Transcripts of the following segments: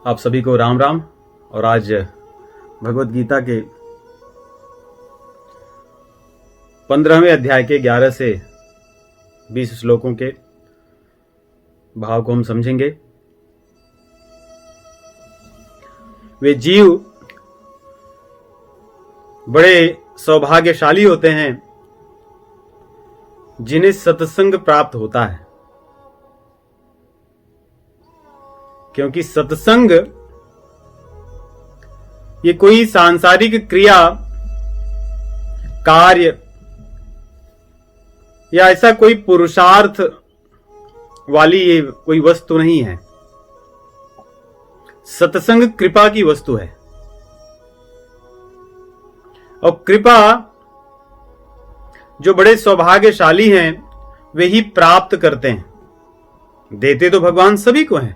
आप सभी को राम राम। और आज भगवत गीता के 15वें अध्याय के 11 से 20 श्लोकों के भाव को हम समझेंगे। वे जीव बड़े सौभाग्यशाली होते हैं जिन्हें सत्संग प्राप्त होता है, क्योंकि सत्संग ये कोई सांसारिक क्रिया, कार्य या ऐसा कोई पुरुषार्थ वाली ये कोई वस्तु नहीं है। सत्संग कृपा की वस्तु है और कृपा जो बड़े सौभाग्यशाली हैं वे ही प्राप्त करते हैं। देते तो भगवान सभी को हैं,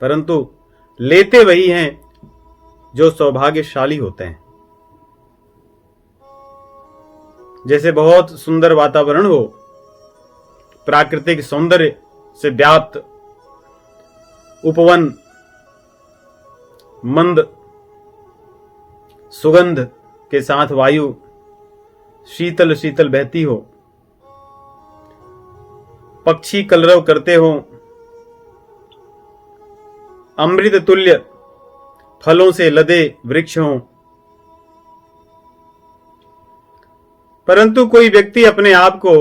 परंतु लेते वही हैं जो सौभाग्यशाली होते हैं। जैसे बहुत सुंदर वातावरण हो, प्राकृतिक सौंदर्य से व्याप्त उपवन, मंद सुगंध के साथ वायु शीतल शीतल बहती हो, पक्षी कलरव करते हो, अमृत तुल्य फलों से लदे वृक्ष हों, परंतु कोई व्यक्ति अपने आप को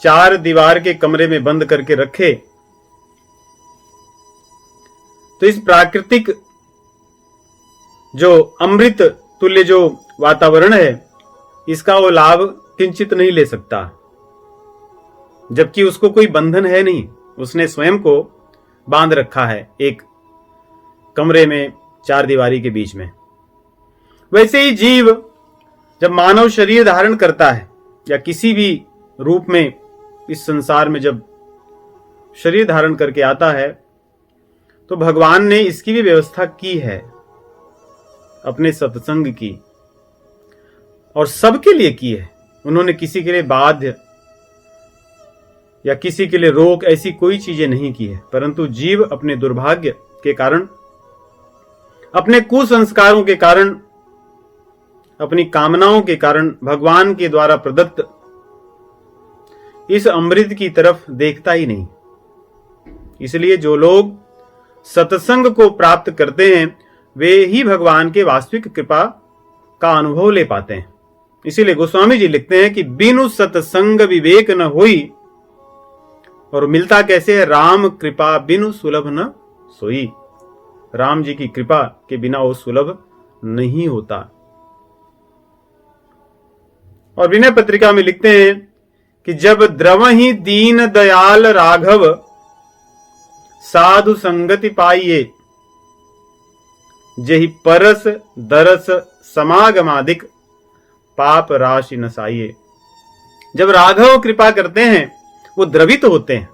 चार दीवार के कमरे में बंद करके रखे तो इस प्राकृतिक जो अमृत तुल्य जो वातावरण है इसका वो लाभ किंचित नहीं ले सकता, जबकि उसको कोई बंधन है नहीं। उसने स्वयं को बांध रखा है एक कमरे में, चार दीवारी के बीच में। वैसे ही जीव जब मानव शरीर धारण करता है या किसी भी रूप में इस संसार में जब शरीर धारण करके आता है तो भगवान ने इसकी भी व्यवस्था की है अपने सत्संग की, और सबके लिए की है। उन्होंने किसी के लिए बाध्य या किसी के लिए रोक ऐसी कोई चीजें नहीं की है, परंतु जीव अपने दुर्भाग्य के कारण, अपने कुसंस्कारों के कारण, अपनी कामनाओं के कारण भगवान के द्वारा प्रदत्त इस अमृत की तरफ देखता ही नहीं। इसलिए जो लोग सत्संग को प्राप्त करते हैं वे ही भगवान के वास्तविक कृपा का अनुभव ले पाते हैं। इसीलिए गोस्वामी जी लिखते हैं कि बिनु सत्संग विवेक न होई, और मिलता कैसे है? राम कृपा बिनु सुलभ न सोई। राम जी की कृपा के बिना वो सुलभ नहीं होता। और विनय पत्रिका में लिखते हैं कि जब द्रवहि दीन दयाल राघव साधु संगति पाइये, जेहि परस दरस समागमादिक पाप राशि नसाइये। जब राघव कृपा करते हैं वो द्रवित होते हैं,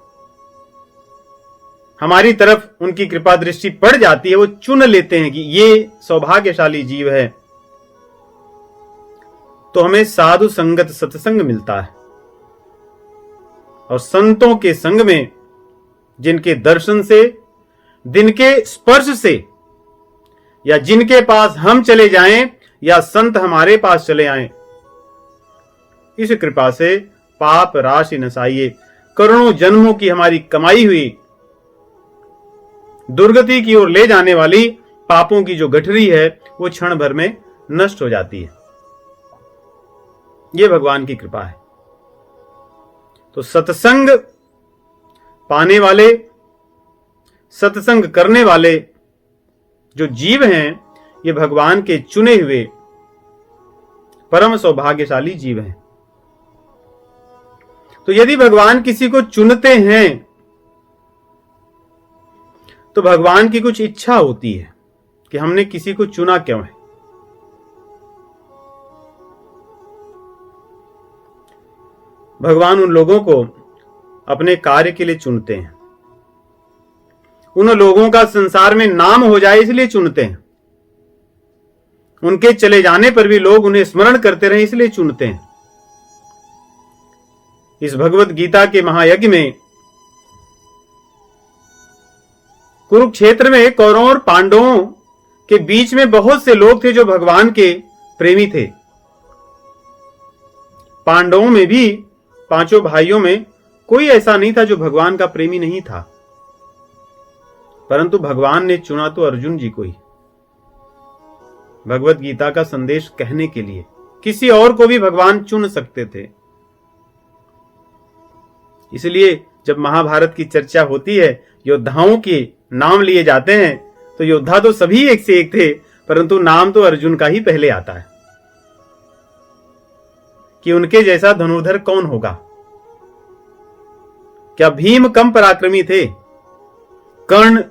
हमारी तरफ उनकी कृपा दृष्टि पड़ जाती है, वो चुन लेते हैं कि ये सौभाग्यशाली जीव है, तो हमें साधु संगत सत्संग मिलता है। और संतों के संग में, जिनके दर्शन से, जिनके स्पर्श से, या जिनके पास हम चले जाएं या संत हमारे पास चले आएं, इस कृपा से पाप राशि नसाइए। करोड़ों जन्मों की हमारी कमाई हुई दुर्गति की ओर ले जाने वाली पापों की जो गठरी है वो क्षण भर में नष्ट हो जाती है। ये भगवान की कृपा है। तो सत्संग पाने वाले, सत्संग करने वाले जो जीव हैं ये भगवान के चुने हुए परम सौभाग्यशाली जीव हैं। तो यदि भगवान किसी को चुनते हैं तो भगवान की कुछ इच्छा होती है कि हमने किसी को चुना क्यों है। भगवान उन लोगों को अपने कार्य के लिए चुनते हैं, उन लोगों का संसार में नाम हो जाए इसलिए चुनते हैं, उनके चले जाने पर भी लोग उन्हें स्मरण करते रहे इसलिए चुनते हैं। इस भगवत गीता के महायज्ञ में कुरुक्षेत्र में कौरवों और पांडवों के बीच में बहुत से लोग थे जो भगवान के प्रेमी थे। पांडवों में भी, पांचों भाइयों में कोई ऐसा नहीं था जो भगवान का प्रेमी नहीं था, परंतु भगवान ने चुना तो अर्जुन जी को ही भगवत गीता का संदेश कहने के लिए। किसी और को भी भगवान चुन सकते थे। इसलिए जब महाभारत की चर्चा होती है, योद्धाओं के नाम लिए जाते हैं, तो योद्धा तो सभी एक से एक थे, परंतु नाम तो अर्जुन का ही पहले आता है कि उनके जैसा धनुर्धर कौन होगा। क्या भीम कम पराक्रमी थे? कर्ण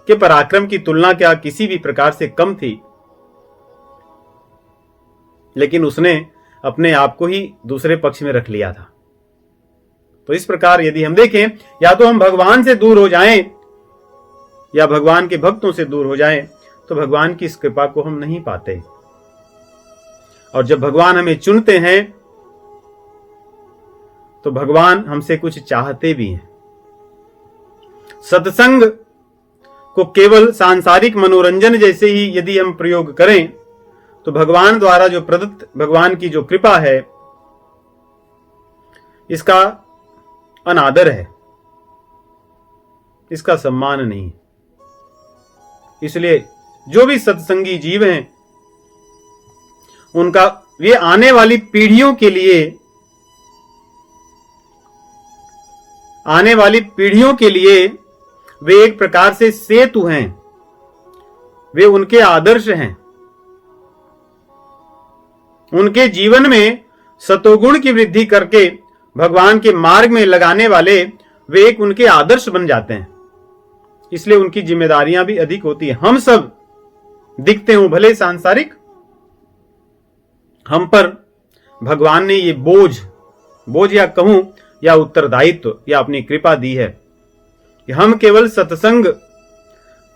के पराक्रम की तुलना क्या किसी भी प्रकार से कम थी? लेकिन उसने अपने आप को ही दूसरे पक्ष में रख लिया था। तो इस प्रकार यदि हम देखें, या तो हम भगवान से दूर हो जाएं या भगवान के भक्तों से दूर हो जाएं, तो भगवान की इस कृपा को हम नहीं पाते। और जब भगवान हमें चुनते हैं तो भगवान हमसे कुछ चाहते भी हैं। सत्संग को केवल सांसारिक मनोरंजन जैसे ही यदि हम प्रयोग करें, तो भगवान द्वारा जो प्रदत्त भगवान की जो कृपा है, इसका अनादर है, इसका सम्मान नहीं। इसलिए जो भी सत्संगी जीव हैं, उनका वे आने वाली पीढ़ियों के लिए, वे एक प्रकार से सेतु हैं, वे उनके आदर्श हैं। उनके जीवन में सतोगुण की वृद्धि करके भगवान के मार्ग में लगाने वाले वे एक उनके आदर्श बन जाते हैं। इसलिए उनकी जिम्मेदारियां भी अधिक होती हैं। हम सब दिखते हो भले सांसारिक, हम पर भगवान ने ये बोझ या कहूं या उत्तरदायित्व या अपनी कृपा दी है कि हम केवल सत्संग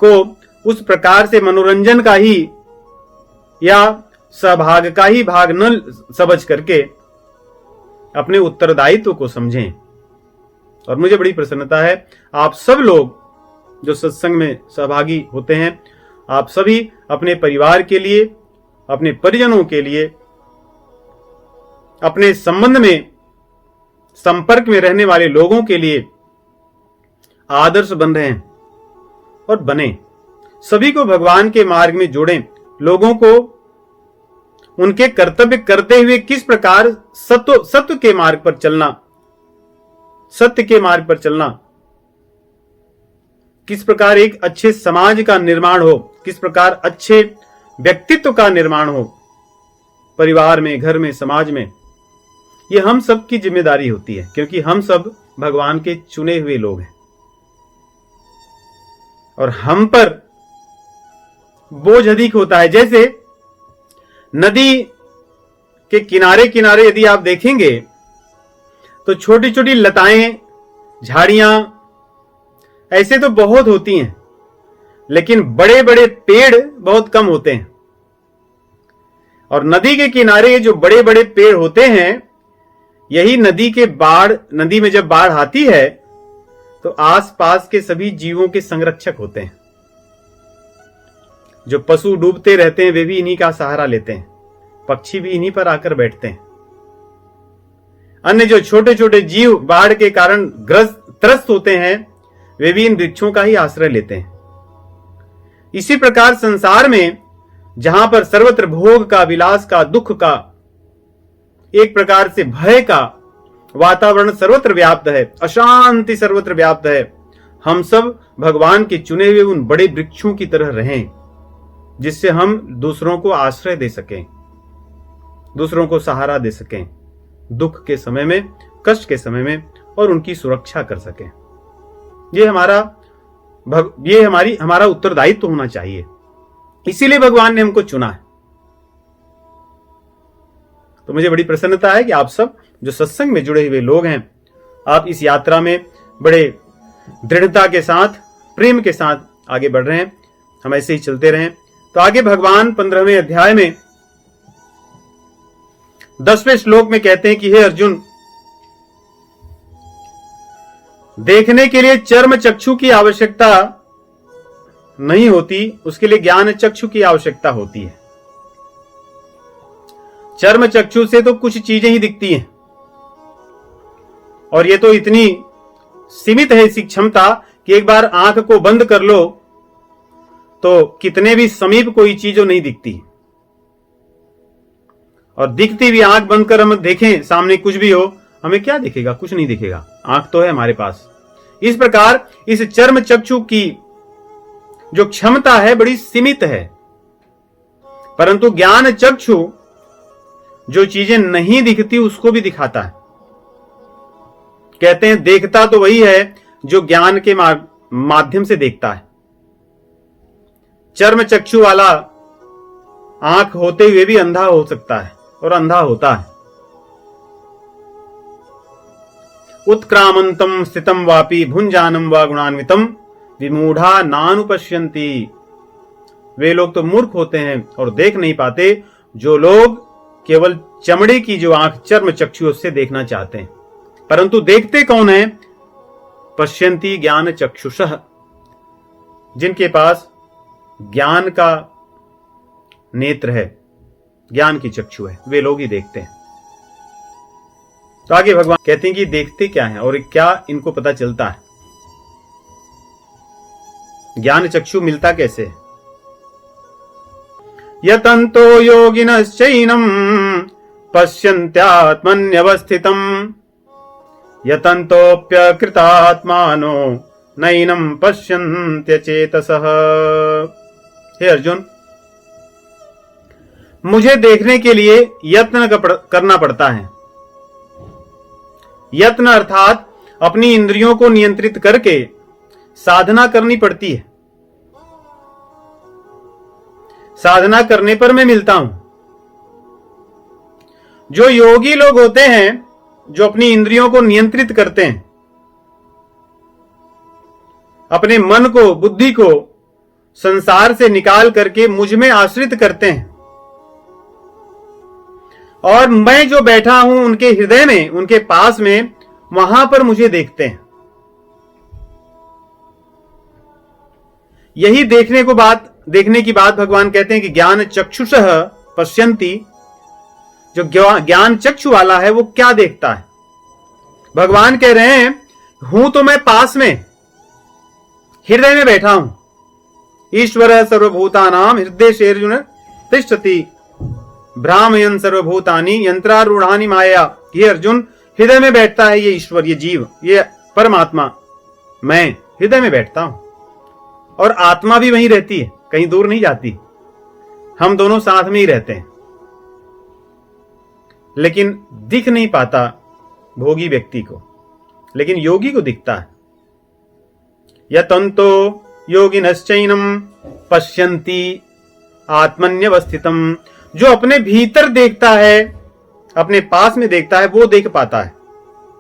को उस प्रकार से मनोरंजन का ही या सहभाग का ही भाग न समझ करके अपने उत्तरदायित्व को समझें। और मुझे बड़ी प्रसन्नता है, आप सब लोग जो सत्संग में सहभागी होते हैं, आप सभी अपने परिवार के लिए, अपने परिजनों के लिए, अपने संबंध में संपर्क में रहने वाले लोगों के लिए आदर्श बन रहे हैं और बने। सभी को भगवान के मार्ग में जोड़ें। लोगों को उनके कर्तव्य करते हुए किस प्रकार सत्य के मार्ग पर चलना, सत्य के मार्ग पर चलना, किस प्रकार एक अच्छे समाज का निर्माण हो, किस प्रकार अच्छे व्यक्तित्व का निर्माण हो परिवार में, घर में, समाज में, ये हम सब की जिम्मेदारी होती है, क्योंकि हम सब भगवान के चुने हुए लोग हैं। और हम पर बोझ अधिक होता है। जैसे नदी के किनारे किनारे यदि आप देखेंगे तो छोटी छोटी लताएं, झाड़ियां ऐसे तो बहुत होती हैं, लेकिन बड़े बड़े पेड़ बहुत कम होते हैं। और नदी के किनारे जो बड़े बड़े पेड़ होते हैं, यही नदी में जब बाढ़ आती है तो आसपास के सभी जीवों के संरक्षक होते हैं। जो पशु डूबते रहते हैं वे भी इन्हीं का सहारा लेते हैं, पक्षी भी इन्हीं पर आकर बैठते हैं। अन्य जो छोटे छोटे जीव बाढ़ के कारण त्रस्त होते हैं, वे भी इन वृक्षों का ही आश्रय लेते हैं। इसी प्रकार संसार में जहां पर सर्वत्र भोग का, विलास का, दुख का, एक प्रकार से भय का वातावरण सर्वत्र व्याप्त है, अशांति सर्वत्र व्याप्त है, हम सब भगवान के चुने हुए उन बड़े वृक्षों की तरह रहें, जिससे हम दूसरों को आश्रय दे सकें, दूसरों को सहारा दे सकें, दुख के समय में, कष्ट के समय में, और उनकी सुरक्षा कर सकें। ये हमारा उत्तरदायित्व होना चाहिए। इसीलिए भगवान ने हमको चुना है। तो मुझे बड़ी प्रसन्नता है कि आप सब जो सत्संग में जुड़े हुए लोग हैं, आप इस यात्रा में बड़े दृढ़ता के साथ, प्रेम के साथ आगे बढ़ रहे हैं। हम ऐसे ही चलते रहें। तो आगे भगवान 15वें अध्याय में 10वें श्लोक में कहते हैं कि हे अर्जुन, देखने के लिए चर्म चक्षु की आवश्यकता नहीं होती, उसके लिए ज्ञान चक्षु की आवश्यकता होती है। चर्म चक्षु से तो कुछ चीजें ही दिखती हैं, और ये तो इतनी सीमित है इसकी क्षमता कि एक बार आंख को बंद कर लो तो कितने भी समीप कोई चीज नहीं दिखती, और दिखती भी आंख बंद कर हम देखें सामने कुछ भी हो, हमें क्या दिखेगा? कुछ नहीं दिखेगा, आंख तो है हमारे पास। इस प्रकार इस चर्म चक्षु की जो क्षमता है बड़ी सीमित है, परंतु ज्ञान चक्षु जो चीजें नहीं दिखती उसको भी दिखाता है। कहते हैं देखता तो वही है जो ज्ञान के माध्यम से देखता है। चर्म चक्षु वाला आंख होते हुए भी अंधा हो सकता है और अंधा होता है। उत्क्रामंतम स्थितम वापि भुंजानम वा गुणान्वितम विमूढ़ा नानुपश्यन्ति। वे लोग तो मूर्ख होते हैं और देख नहीं पाते जो लोग केवल चमड़े की जो आंख चर्म चक्षु से देखना चाहते हैं, परंतु देखते कौन है? पश्यन्ति ज्ञान चक्षुषः, जिनके पास ज्ञान का नेत्र है, ज्ञान की चक्षु है, वे लोग ही देखते हैं। तो आगे भगवान कहते हैं कि देखते क्या है और क्या इनको पता चलता है, ज्ञान चक्षु मिलता कैसे है? यतन्तो योगिनश्चैनम् पश्यन्त्यात्मन्यवस्थितम् यतन्तोऽप्यकृतात्मानो नैनम् पश्यन्त्यचेतसः। हे अर्जुन, मुझे देखने के लिए यत्न करना पड़ता है। यत्न अर्थात अपनी इंद्रियों को नियंत्रित करके साधना करनी पड़ती है। साधना करने पर मैं मिलता हूं। जो योगी लोग होते हैं, जो अपनी इंद्रियों को नियंत्रित करते हैं, अपने मन को, बुद्धि को संसार से निकाल करके मुझ में आश्रित करते हैं, और मैं जो बैठा हूं उनके हृदय में, उनके पास में, वहां पर मुझे देखते हैं। यही देखने की बात भगवान कहते हैं कि ज्ञान चक्षुषः पश्यन्ति। जो ज्ञान चक्षु वाला है वो क्या देखता है? भगवान कह रहे हैं हूं तो मैं पास में, हृदय में बैठा हूं। ईश्वर सर्वभूतानां हृदयेषु तिष्ठति भ्रामयन् सर्वभूतानि यंत्रारूढ़ानि माया। ये अर्जुन, हृदय में बैठता है ये ईश्वर, ये जीव, ये परमात्मा। मैं हृदय में बैठता हूं और आत्मा भी वहीं रहती है, कहीं दूर नहीं जाती। हम दोनों साथ में ही रहते हैं, लेकिन दिख नहीं पाता भोगी व्यक्ति को, लेकिन योगी को दिखता है। यतन्तो योगिनश्चैनम् पश्यन्ति आत्मन्यवस्थितम्। जो अपने भीतर देखता है, अपने पास में देखता है, वो देख पाता है।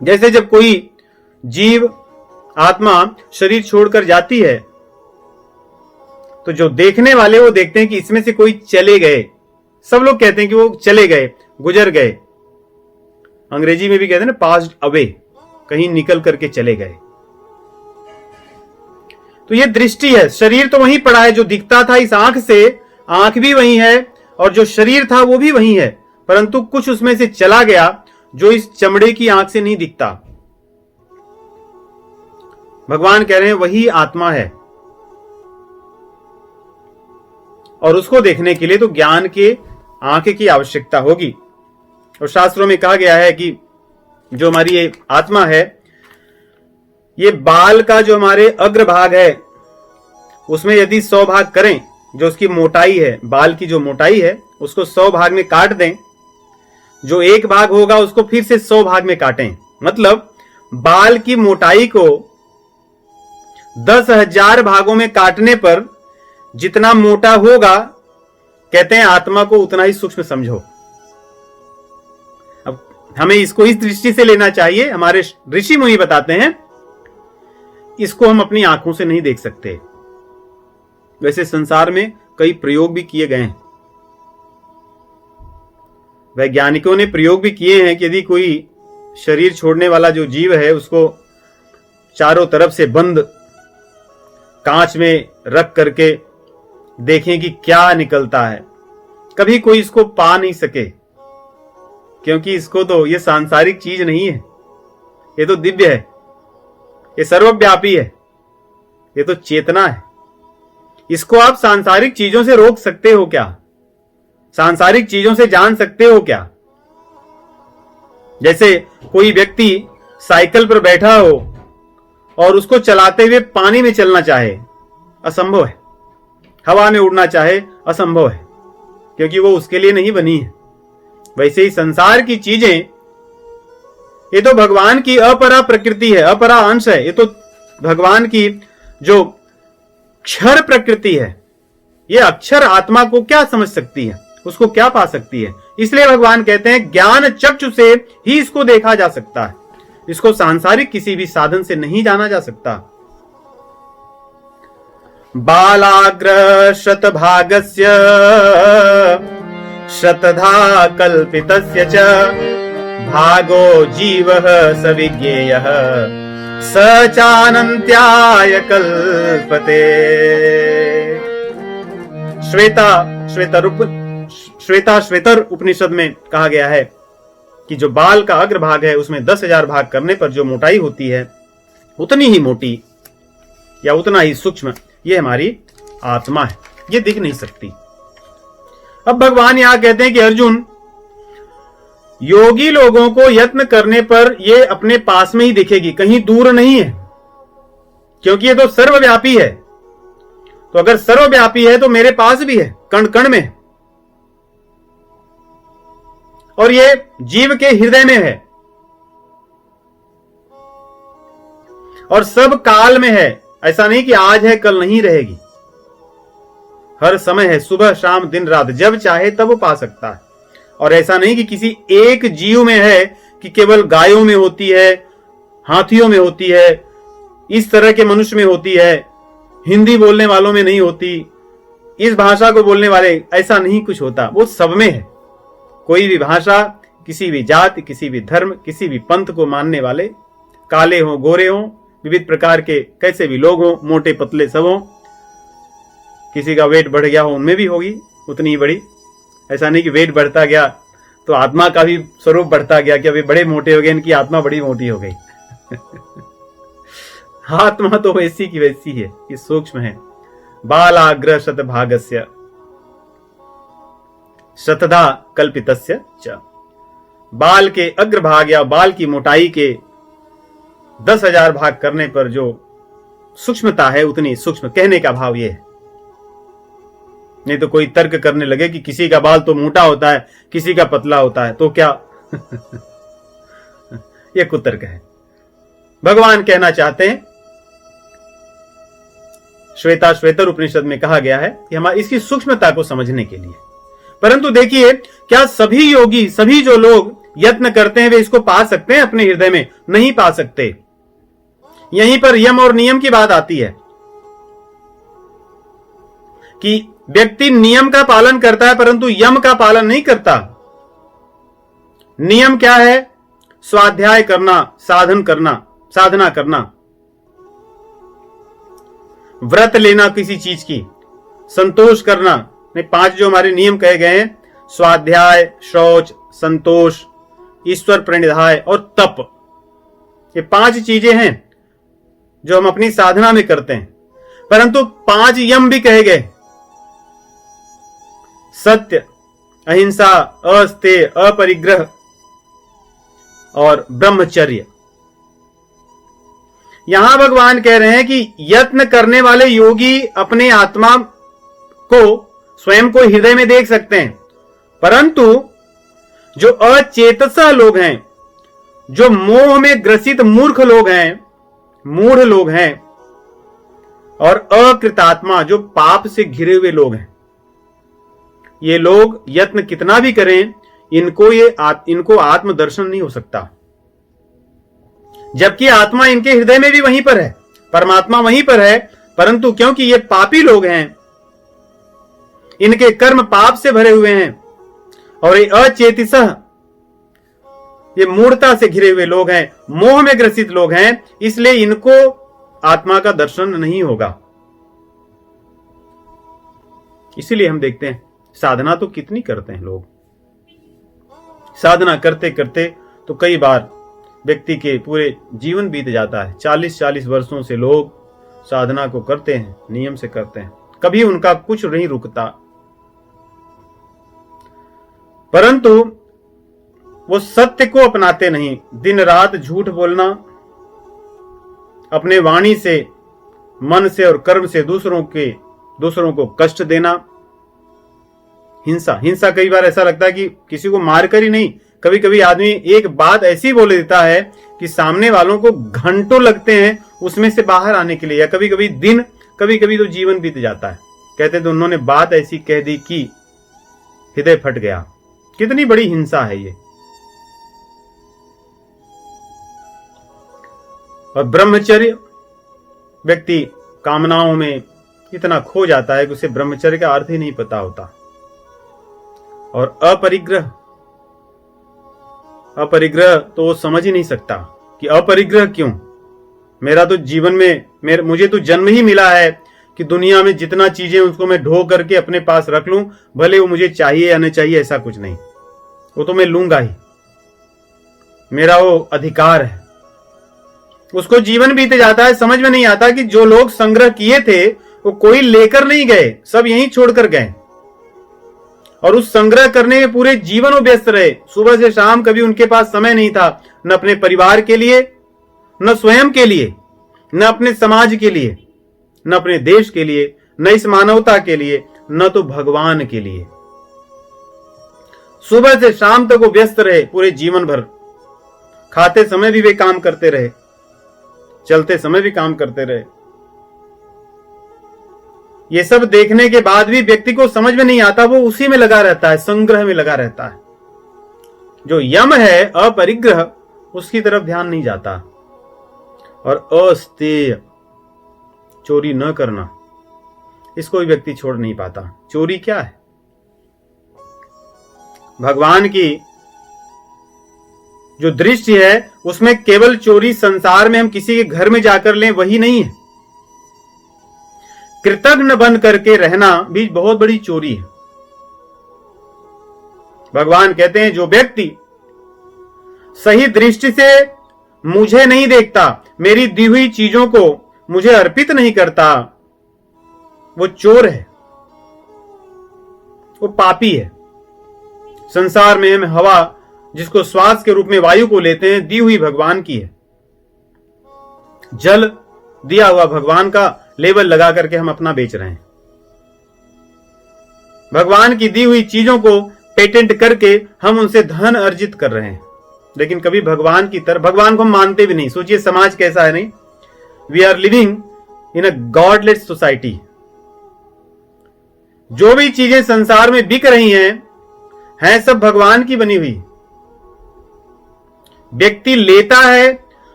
जैसे जब कोई जीव, आत्मा शरीर छोड़कर जाती है, तो जो देखने वाले वो देखते हैं कि इसमें से कोई चले गए। सब लोग कहते हैं कि वो चले गए, गुजर गए। अंग्रेजी में भी कहते हैं ना, पास्ड अवे, कहीं निकल करके चले गए। तो ये दृष्टि है। शरीर तो वहीं पड़ा है, जो दिखता था इस आंख से, आंख भी वहीं है, और जो शरीर था वो भी वहीं है, परंतु कुछ उसमें से चला गया जो इस चमड़े की आंख से नहीं दिखता। भगवान कह रहे हैं वही आत्मा है, और उसको देखने के लिए तो ज्ञान के आंख की आवश्यकता होगी। और शास्त्रों में कहा गया है कि जो हमारी ये आत्मा है, ये बाल का जो हमारे अग्रभाग है उसमें यदि 100 भाग करें, जो उसकी मोटाई है, बाल की जो मोटाई है, उसको 100 भाग में काट दें, जो एक भाग होगा उसको फिर से 100 भाग में काटें, मतलब बाल की मोटाई को 10,000 भागों में काटने पर जितना मोटा होगा, कहते हैं आत्मा को उतना ही सूक्ष्म समझो। अब हमें इसको इस दृष्टि से लेना चाहिए। हमारे ऋषि मुनि बताते हैं इसको हम अपनी आंखों से नहीं देख सकते। वैसे संसार में कई प्रयोग भी किए गए हैं, वैज्ञानिकों ने प्रयोग भी किए हैं कि यदि कोई शरीर छोड़ने वाला जो जीव है उसको चारों तरफ से बंद कांच में रख करके देखें कि क्या निकलता है, कभी कोई इसको पा नहीं सके, क्योंकि इसको तो ये सांसारिक चीज नहीं है, ये तो दिव्य है, ये सर्वव्यापी है, ये तो चेतना है। इसको आप सांसारिक चीजों से रोक सकते हो क्या? सांसारिक चीजों से जान सकते हो क्या? जैसे कोई व्यक्ति साइकिल पर बैठा हो और उसको चलाते हुए पानी में चलना चाहे, असंभव है। हवा में उड़ना चाहे, असंभव है, क्योंकि वो उसके लिए नहीं बनी है। वैसे ही संसार की चीजें, ये तो भगवान की अपरा प्रकृति है, अपरा अंश है। ये तो भगवान की जो क्षर प्रकृति है, ये अक्षर आत्मा को क्या समझ सकती है, उसको क्या पा सकती है? इसलिए भगवान कहते हैं ज्ञान चक्षु से ही इसको देखा जा सकता है, इसको सांसारिक किसी भी साधन से नहीं जाना जा सकता। बालाग्र शतभागस्य शतधा कल्पितस्य च भागो जीवः सविज्ञेयः स चानन्त्याय कल्पते। श्वेतर उपनिषद में कहा गया है कि जो बाल का अग्रभाग है उसमें 10,000 भाग करने पर जो मोटाई होती है, उतनी ही मोटी या उतना ही सूक्ष्म ये हमारी आत्मा है, ये दिख नहीं सकती। अब भगवान यहां कहते हैं कि अर्जुन, योगी लोगों को यत्न करने पर ये अपने पास में ही दिखेगी, कहीं दूर नहीं है, क्योंकि ये तो सर्वव्यापी है। तो अगर सर्वव्यापी है तो मेरे पास भी है, कण कण में है, और ये जीव के हृदय में है, और सब काल में है। ऐसा नहीं कि आज है कल नहीं रहेगी, हर समय है, सुबह शाम दिन रात, जब चाहे तब पा सकता है। और ऐसा नहीं कि किसी एक जीव में है कि केवल गायों में होती है, हाथियों में होती है, इस तरह के मनुष्य में होती है, हिंदी बोलने वालों में नहीं होती, इस भाषा को बोलने वाले, ऐसा नहीं कुछ होता, वो सब में है। कोई भी भाषा, किसी भी जाति, किसी भी धर्म, किसी भी पंथ को मानने वाले, काले हों गोरे हों, विविध प्रकार के कैसे भी लोग हों, मोटे पतले सब हों, किसी का वेट बढ़ गया हो उनमें भी होगी उतनी ही बड़ी। ऐसा नहीं कि वेट बढ़ता गया तो आत्मा का भी स्वरूप बढ़ता गया कि अभी बड़े मोटे हो गए, इनकी आत्मा बड़ी मोटी हो गई। आत्मा तो वैसी की वैसी है, ये सूक्ष्म है। बालाग्र शतभागस्य शतधा कल्पितस्य च, बाल के अग्रभाग या बाल की मोटाई के 10,000 भाग करने पर जो सूक्ष्मता है उतनी सूक्ष्म, कहने का भाव यह है। नहीं तो कोई तर्क करने लगे कि किसी का बाल तो मोटा होता है, किसी का पतला होता है, तो क्या? यह कुतर्क है। भगवान कहना चाहते हैं, श्वेतर उपनिषद में कहा गया है कि हमारी इसकी सूक्ष्मता को समझने के लिए। परंतु देखिए, क्या सभी योगी, सभी जो लोग यत्न करते हैं वे इसको पा सकते हैं अपने हृदय में? नहीं पा सकते। यहीं पर यम और नियम की बात आती है कि व्यक्ति नियम का पालन करता है परंतु यम का पालन नहीं करता। नियम क्या है? स्वाध्याय करना, साधन करना, साधना करना, व्रत लेना किसी चीज की, संतोष करना। 5 जो हमारे नियम कहे गए हैं, स्वाध्याय, शौच, संतोष, ईश्वर प्रणिधाय और तप, ये 5 चीजें हैं जो हम अपनी साधना में करते हैं। परंतु 5 यम भी कहे गए, सत्य, अहिंसा, अस्तेय, अपरिग्रह और ब्रह्मचर्य। यहां भगवान कह रहे हैं कि यत्न करने वाले योगी अपने आत्मा को, स्वयं को हृदय में देख सकते हैं, परंतु जो अचेतसा लोग हैं, जो मोह में ग्रसित मूर्ख लोग हैं, मूढ़ लोग हैं, और अकृतात्मा जो पाप से घिरे हुए लोग हैं, ये लोग यत्न कितना भी करें, इनको आत्मदर्शन नहीं हो सकता। जबकि आत्मा इनके हृदय में भी वहीं पर है, परमात्मा वहीं पर है, परंतु क्योंकि ये पापी लोग हैं, इनके कर्म पाप से भरे हुए हैं, और ये अचेतसः, ये मूढ़ता से घिरे हुए लोग हैं, मोह में ग्रसित लोग हैं, इसलिए इनको आत्मा का दर्शन नहीं होगा। इसीलिए हम देखते हैं साधना तो कितनी करते हैं लोग, साधना करते करते तो कई बार व्यक्ति के पूरे जीवन बीत जाता है। 40-40 वर्षों से लोग साधना को करते हैं, नियम से करते हैं, कभी उनका कुछ नहीं रुकता, परंतु वो सत्य को अपनाते नहीं। दिन रात झूठ बोलना, अपने वाणी से, मन से और कर्म से दूसरों को कष्ट देना, हिंसा कई बार ऐसा लगता है कि किसी को मारकर ही नहीं, कभी कभी आदमी एक बात ऐसी बोल देता है कि सामने वालों को घंटों लगते हैं उसमें से बाहर आने के लिए, या कभी कभी दिन, कभी कभी तो जीवन बीत जाता है। कहते तो उन्होंने बात ऐसी कह दी कि हृदय फट गया। कितनी बड़ी हिंसा है ये। और ब्रह्मचर्य, व्यक्ति कामनाओं में इतना खो जाता है कि उसे ब्रह्मचर्य का अर्थ ही नहीं पता होता। और अपरिग्रह तो वो समझ ही नहीं सकता कि अपरिग्रह क्यों। मेरा तो जीवन में मुझे तो जन्म ही मिला है कि दुनिया में जितना चीजें उसको मैं ढो करके अपने पास रख लूं, भले वो मुझे चाहिए या न चाहिए, ऐसा कुछ नहीं, वो तो मैं लूंगा ही, मेरा वो अधिकार है। उसको जीवन बीत जाता है, समझ में नहीं आता कि जो लोग संग्रह किए थे वो कोई लेकर नहीं गए, सब यहीं छोड़कर गए, और उस संग्रह करने में पूरे जीवन वो व्यस्त रहे। सुबह से शाम कभी उनके पास समय नहीं था, न अपने परिवार के लिए, न स्वयं के लिए, न अपने समाज के लिए, न अपने देश के लिए, न इस मानवता के लिए, न तो भगवान के लिए। सुबह से शाम तक वो व्यस्त रहे पूरे जीवन भर। खाते समय भी वे काम करते रहे, चलते समय भी काम करते रहे। ये सब देखने के बाद भी व्यक्ति को समझ में नहीं आता, वो उसी में लगा रहता है, संग्रह में लगा रहता है। जो यम है अपरिग्रह, उसकी तरफ ध्यान नहीं जाता। और अस्तेय, चोरी न करना, इसको भी व्यक्ति छोड़ नहीं पाता। चोरी क्या है? भगवान की जो दृष्टि है उसमें केवल चोरी संसार में हम किसी के घर में जाकर लें वही नहीं है। कृतज्ञ बन करके रहना भी बहुत बड़ी चोरी है। भगवान कहते हैं जो व्यक्ति सही दृष्टि से मुझे नहीं देखता, मेरी दी हुई चीजों को मुझे अर्पित नहीं करता, वो चोर है, वो पापी है। संसार में हम हवा जिसको श्वास के रूप में वायु को लेते हैं, दी हुई भगवान की है। जल दिया हुआ भगवान का, लेबल लगा करके हम अपना बेच रहे हैं। भगवान की दी हुई चीजों को पेटेंट करके हम उनसे धन अर्जित कर रहे हैं, लेकिन कभी भगवान की तरफ, भगवान को हम मानते भी नहीं। सोचिए समाज कैसा है, नहीं? We are living in a godless society. जो भी चीजें संसार में बिक रही हैं सब भगवान की बनी हुई। व्यक्ति लेता है,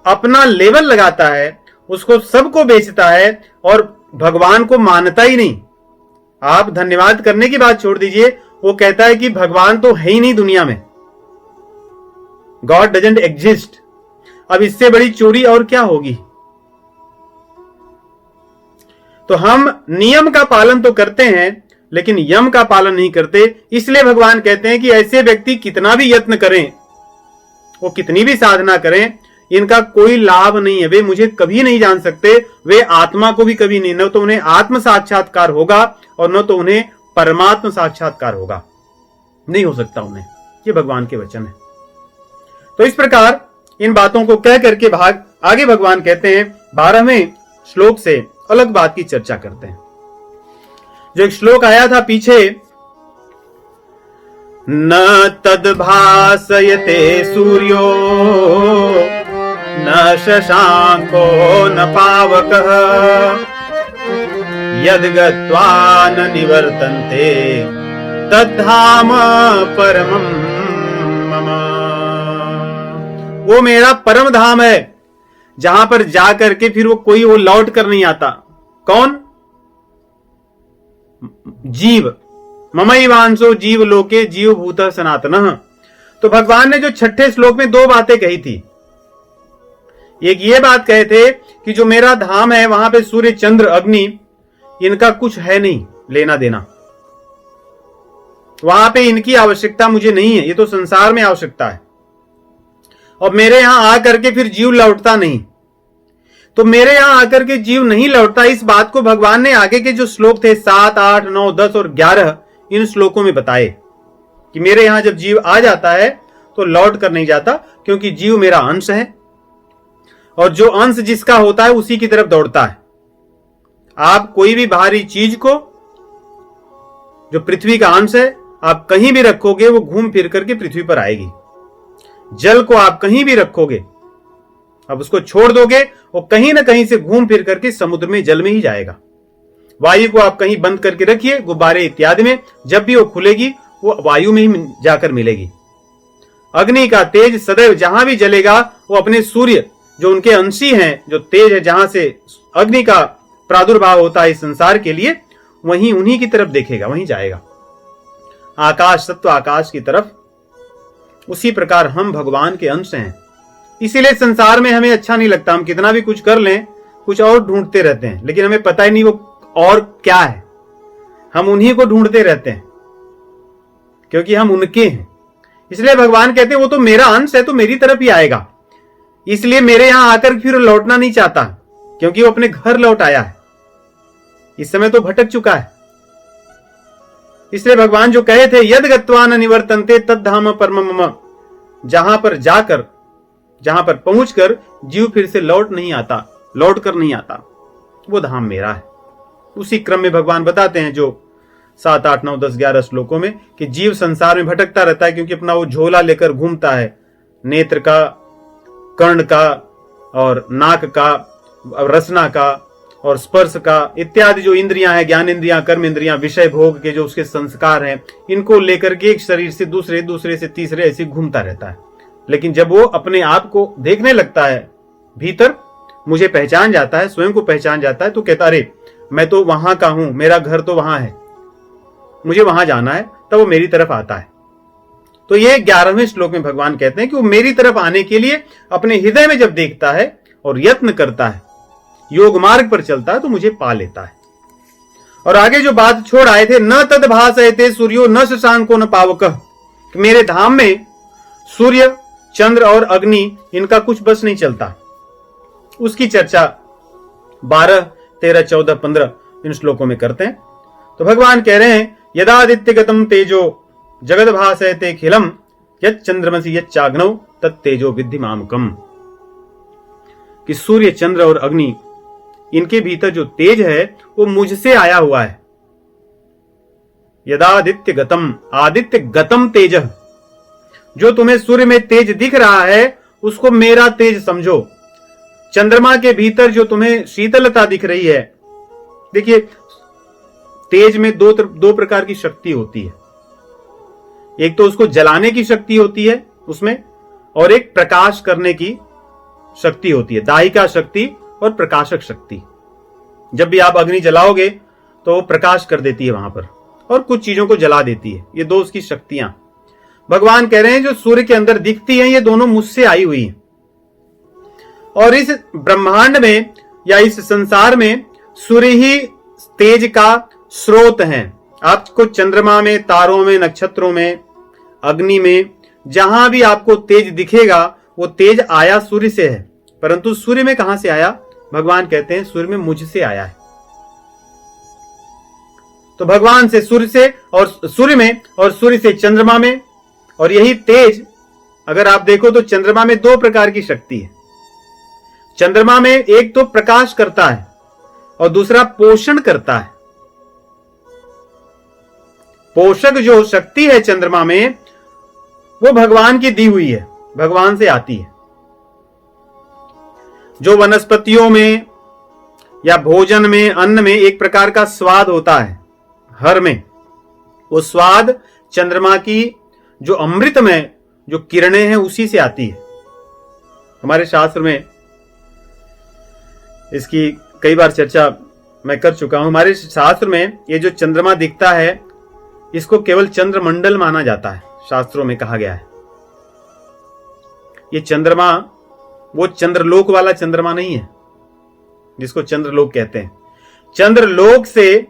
अपना लेवल लगाता है, उसको सबको बेचता है और भगवान को मानता ही नहीं। आप धन्यवाद करने की बात छोड़ दीजिए, वो कहता है कि भगवान तो है ही नहीं दुनिया में, गॉड डजंट एग्जिस्ट। अब इससे बड़ी चोरी और क्या होगी? तो हम नियम का पालन तो करते हैं लेकिन यम का पालन नहीं करते। इसलिए भगवान कहते हैं कि ऐसे व्यक्ति कितना भी यत्न करें, वो कितनी भी साधना करें, इनका कोई लाभ नहीं है। वे मुझे कभी नहीं जान सकते, वे आत्मा को भी कभी नहीं, न तो उन्हें आत्म साक्षात्कार होगा और न तो उन्हें परमात्म साक्षात्कार होगा, नहीं हो सकता उन्हें। ये भगवान के वचन है। तो इस प्रकार इन बातों को कह करके आगे भगवान कहते हैं 12वें श्लोक से अलग बात की चर्चा करते हैं। जो एक श्लोक आया था पीछे, न तद्भासयते सूर्यो न शशांको न पावकः यद् गत्वा न निवर्तन्ते तद्धाम परमं मम। वो मेरा परम धाम है जहां पर जाकर के फिर वो लौट कर नहीं आता। कौन? जीव। ममैवांसो जीव लोके जीव भूतः सनातनः। तो भगवान ने जो 6ठे श्लोक में 2 बातें कही थी। एक ये बात कहे थे कि जो मेरा धाम है वहां पे सूर्य चंद्र अग्नि इनका कुछ है नहीं लेना देना, वहां पे इनकी आवश्यकता मुझे नहीं है, ये तो संसार में आवश्यकता है। और मेरे यहां आकर के फिर जीव लौटता नहीं, तो मेरे यहां आकर के जीव नहीं लौटता। इस बात को भगवान ने आगे के जो श्लोक थे 7, 8, 9, 10 और 11 इन श्लोकों में बताए कि मेरे यहां जब जीव आ जाता है तो लौट कर नहीं जाता, क्योंकि जीव मेरा अंश है और जो अंश जिसका होता है उसी की तरफ दौड़ता है। आप कोई भी बाहरी चीज को, जो पृथ्वी का अंश है, आप कहीं भी रखोगे वो घूम फिर करके पृथ्वी पर आएगी। जल को आप कहीं भी रखोगे, अब उसको छोड़ दोगे वो कहीं ना कहीं से घूम फिर करके समुद्र में, जल में ही जाएगा। वायु को आप कहीं बंद करके रखिए गुब्बारे इत्यादि में, जब भी वो खुलेगी वो वायु में ही जाकर मिलेगी। अग्नि का तेज सदैव जहां भी जलेगा वो अपने सूर्य जो उनके अंशी हैं, जो तेज है, जहां से अग्नि का प्रादुर्भाव होता है इस संसार के लिए, वहीं उन्हीं की तरफ देखेगा, वहीं जाएगा। आकाश तत्व आकाश की तरफ, उसी प्रकार हम भगवान के अंश हैं। इसीलिए संसार में हमें अच्छा नहीं लगता। हम कितना भी कुछ कर लें, कुछ और ढूंढते रहते हैं, लेकिन हमें पता ही नहीं वो और क्या है। हम उन्हीं को ढूंढते रहते हैं क्योंकि हम उनके हैं। इसलिए भगवान कहते हैं वो तो मेरा अंश है, तो मेरी तरफ ही आएगा। इसलिए मेरे यहां आकर फिर लौटना नहीं चाहता, क्योंकि वो अपने घर लौट आया है। इस समय तो भटक चुका है। इसलिए भगवान जो कहे थे यद गत्वा न निवर्तन्ते तद धाम परम मम, जहां पर जाकर, जहां पर पहुंचकर जीव फिर से लौट कर नहीं आता, वो धाम मेरा है। उसी क्रम में भगवान बताते हैं जो 7, 8, 9, 10, 11 श्लोकों में कि जीव संसार में भटकता रहता है, क्योंकि अपना वो झोला लेकर घूमता है, नेत्र का, कर्ण का और नाक का, रसना का और स्पर्श का इत्यादि जो इंद्रियां हैं, ज्ञान इंद्रियां, कर्म इंद्रियां, विषय भोग के जो उसके संस्कार हैं, इनको लेकर के एक शरीर से दूसरे, दूसरे से तीसरे ऐसे घूमता रहता है। लेकिन जब वो अपने आप को देखने लगता है भीतर, मुझे पहचान जाता है, स्वयं को पहचान जाता है, तो कहता अरे मैं तो वहां का हूं, मेरा घर तो वहां है, मुझे वहां जाना है, तब वो मेरी तरफ आता है। तो ये 11वें श्लोक में भगवान कहते हैं कि वो मेरी तरफ आने के लिए अपने हृदय में जब देखता है और यत्न करता है, योग मार्ग पर चलता है, तो मुझे पा लेता है। और आगे जो बात छोड़ आए थे, न तद भासयते सूर्यो न शशांको न पावकः, मेरे धाम में सूर्य, चंद्र और अग्नि, इनका कुछ बस नहीं चलता। उसकी चर्चा 12, 13, 14, 15 इन श्लोकों में करते हैं। तो भगवान कह रहे हैं यदादित्य गतम तेजो जगद भासयते खिलम यत् चंद्रमसि यत् चाग्नौ तत् तेजो विद्धि मामकम, कि सूर्य, चंद्र और अग्नि, इनके भीतर जो तेज है वो मुझसे आया हुआ है। यदादित्य गतम, आदित्य गतम तेज, जो तुम्हें सूर्य में तेज दिख रहा है उसको मेरा तेज समझो। चंद्रमा के भीतर जो तुम्हें शीतलता दिख रही है, देखिए तेज में दो प्रकार की शक्ति होती है। एक तो उसको जलाने की शक्ति होती है उसमें, और एक प्रकाश करने की शक्ति होती है, दाहिका शक्ति और प्रकाशक शक्ति। जब भी आप अग्नि जलाओगे तो वो प्रकाश कर देती है वहां पर, और कुछ चीजों को जला देती है। ये दो उसकी शक्तियां भगवान कह रहे हैं जो सूर्य के अंदर दिखती हैं, ये दोनों मुझसे आई हुई हैं। और इस ब्रह्मांड में या इस संसार में सूर्य ही तेज का स्रोत है। आपको चंद्रमा में, तारों में, नक्षत्रों में, अग्नि में, जहां भी आपको तेज दिखेगा वो तेज आया सूर्य से है। परंतु सूर्य में कहां से आया? भगवान कहते हैं सूर्य में मुझसे आया है। तो भगवान से सूर्य से, और सूर्य में, और सूर्य से चंद्रमा में। और यही तेज अगर आप देखो तो चंद्रमा में दो प्रकार की शक्ति है। चंद्रमा में एक तो प्रकाश करता है और दूसरा पोषण करता है। पोषक जो शक्ति है चंद्रमा में वो भगवान की दी हुई है, भगवान से आती है। जो वनस्पतियों में या भोजन में, अन्न में एक प्रकार का स्वाद होता है हर में, वो स्वाद चंद्रमा की जो अमृत में जो किरणें हैं उसी से आती है। हमारे शास्त्र में इसकी कई बार चर्चा मैं कर चुका हूं। हमारे शास्त्र में ये जो चंद्रमा दिखता है इसको केवल चंद्रमंडल माना जाता है, शास्त्रों में कहा गया है। ये चंद्रमा वो चंद्रलोक वाला चंद्रमा नहीं है जिसको चंद्रलोक कहते हैं। चंद्रलोक से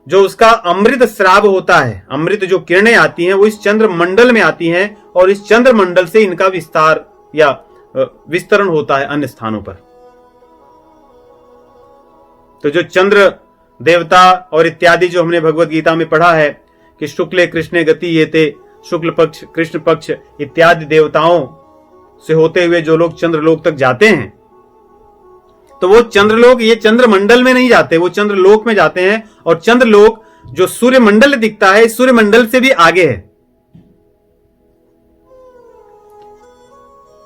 जो उसका अमृत स्राव होता है, अमृत जो किरणें आती हैं वो इस चंद्र मंडल में आती हैं और इस चंद्र मंडल से इनका विस्तार या विस्तरण होता है अन्य स्थानों पर। तो जो चंद्र देवता और इत्यादि जो हमने भगवत गीता में पढ़ा है कि शुक्ले कृष्णे गति ये थे, शुक्ल पक्ष कृष्ण पक्ष इत्यादि देवताओं से होते हुए जो लोग चंद्रलोक तक जाते हैं, तो वो चंद्रलोक ये चंद्रमंडल में नहीं जाते, वो चंद्रलोक में जाते हैं। और चंद्रलोक जो सूर्य मंडल दिखता है, सूर्य मंडल से भी आगे है।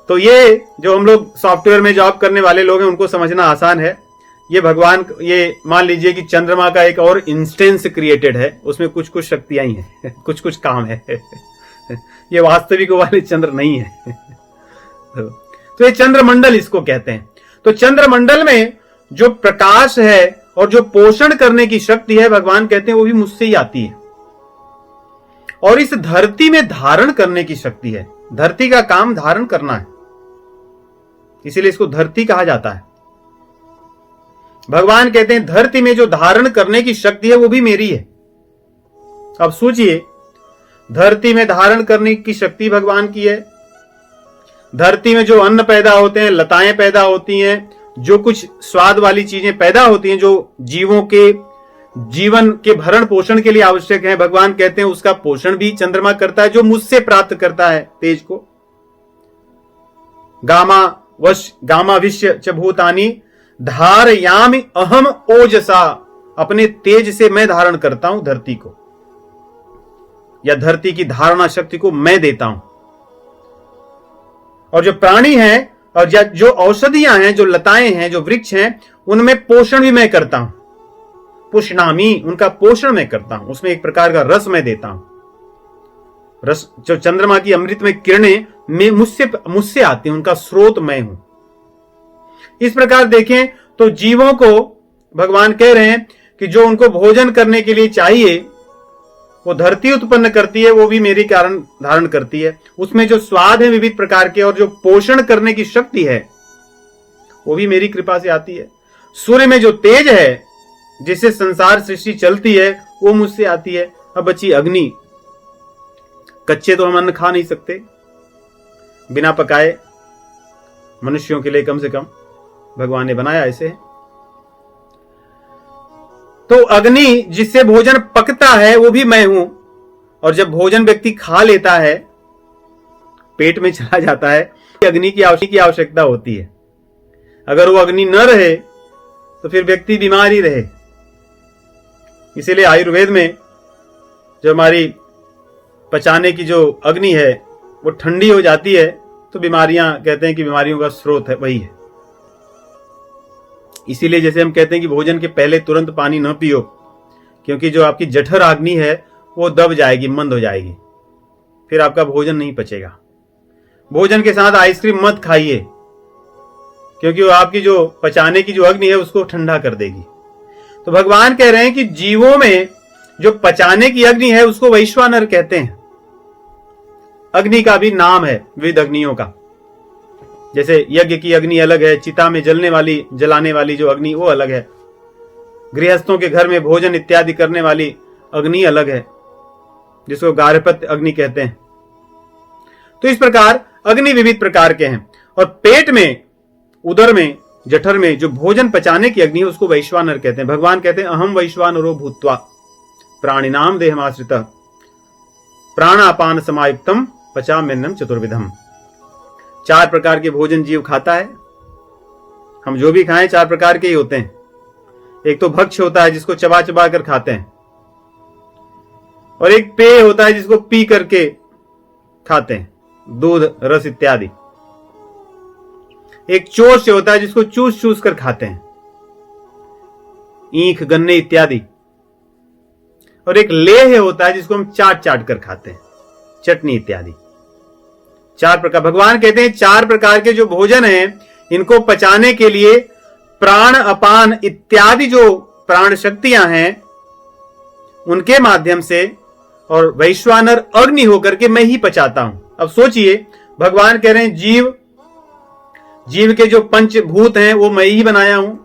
तो ये जो हम लोग सॉफ्टवेयर में जॉब करने वाले लोग हैं उनको समझना आसान है। ये भगवान, ये मान लीजिए कि चंद्रमा का एक और इंस्टेंस क्रिएटेड है, उसमें कुछ कुछ शक्तियां ही हैं, कुछ कुछ काम है। ये वास्तविक वाले चंद्र नहीं है। तो ये चंद्रमंडल इसको कहते हैं। तो चंद्रमंडल में जो प्रकाश है और जो पोषण करने की शक्ति है, भगवान कहते हैं वो भी मुझसे ही आती है। और इस धरती में धारण करने की शक्ति है। धरती का काम धारण करना है, इसीलिए इसको धरती कहा जाता है। भगवान कहते हैं धरती में जो धारण करने की शक्ति है वो भी मेरी है। अब सोचिए, धरती में धारण करने की शक्ति भगवान की है। धरती में जो अन्न पैदा होते हैं, लताएं पैदा होती हैं, जो कुछ स्वाद वाली चीजें पैदा होती हैं, जो जीवों के जीवन के भरण पोषण के लिए आवश्यक है, भगवान कहते हैं उसका पोषण भी चंद्रमा करता है, जो मुझसे प्राप्त करता है तेज को। गामा विश्य च भूतानि धारयामि अहम ओजसा, अपने तेज से मैं धारण करता हूं धरती को, या धरती की धारणा शक्ति को मैं देता हूं। और जो प्राणी हैं और जो औषधियां हैं, जो लताएं हैं, जो वृक्ष हैं, उनमें पोषण भी मैं करता हूं। पुष्णामी, उनका पोषण मैं करता हूं, उसमें एक प्रकार का रस मैं देता हूं। रस जो चंद्रमा की अमृत में किरणें में मुझसे आती हैं, उनका स्रोत मैं हूं। इस प्रकार देखें तो जीवों को भगवान कह रहे हैं कि जो उनको भोजन करने के लिए चाहिए वो धरती उत्पन्न करती है, वो भी मेरी कारण धारण करती है। उसमें जो स्वाद है विविध प्रकार के और जो पोषण करने की शक्ति है वो भी मेरी कृपा से आती है। सूर्य में जो तेज है जिससे संसार सृष्टि चलती है वो मुझसे आती है। अब बची अग्नि। कच्चे तो हम अन्न खा नहीं सकते, बिना पकाए मनुष्यों के लिए कम से कम भगवान ने बनाया ऐसे है। तो अग्नि जिससे भोजन पकता है वो भी मैं हूं। और जब भोजन व्यक्ति खा लेता है, पेट में चला जाता है, अग्नि की आवश्यकता होती है। अगर वो अग्नि न रहे तो फिर व्यक्ति बीमार ही रहे। इसीलिए आयुर्वेद में जो हमारी पचाने की जो अग्नि है वो ठंडी हो जाती है तो बीमारियां, कहते हैं कि बीमारियों का स्रोत है वही है। इसीलिए जैसे हम कहते हैं कि भोजन के पहले तुरंत पानी न पियो, क्योंकि जो आपकी जठर अग्नि है वो दब जाएगी, मंद हो जाएगी, फिर आपका भोजन नहीं पचेगा। भोजन के साथ आइसक्रीम मत खाइए, क्योंकि वो आपकी जो पचाने की जो अग्नि है उसको ठंडा कर देगी। तो भगवान कह रहे हैं कि जीवों में जो पचाने की अग्नि है उसको वैश्वानर कहते हैं। अग्नि का भी नाम है, विविध अग्नियों का। जैसे यज्ञ की अग्नि अलग है, चिता में जलाने वाली जो अग्नि वो अलग है, गृहस्थों के घर में भोजन इत्यादि करने वाली अग्नि अलग है, जिसको गार्हपत्य अग्नि कहते हैं। तो इस प्रकार अग्नि विविध प्रकार के हैं। और पेट में, उदर में, जठर में जो भोजन पचाने की अग्नि है उसको वैश्वानर कहते हैं। भगवान कहते हैं अहम वैश्वानरो भूत्वा प्राणिनाम देहमाश्रितः प्राणापान समायुक्तम पचाम्यन्नम चतुर्विधम। 4 प्रकार के भोजन जीव खाता है। हम जो भी खाएं 4 प्रकार के ही होते हैं। एक तो भक्ष्य होता है जिसको चबा चबा कर खाते हैं, और एक पेय होता है जिसको पी करके खाते हैं, दूध रस इत्यादि। एक चोष्य होता है जिसको चूस चूस कर खाते हैं, ईख गन्ने इत्यादि। और एक लेह होता है जिसको हम चाट चाट कर खाते हैं, चटनी इत्यादि। 4 प्रकार भगवान कहते हैं 4 प्रकार के जो भोजन हैं इनको पचाने के लिए प्राण अपान इत्यादि जो प्राण शक्तियां हैं उनके माध्यम से और वैश्वानर अग्नि होकर के मैं ही पचाता हूं। अब सोचिए, भगवान कह रहे हैं जीव के जो पंचभूत हैं वो मैं ही बनाया हूं।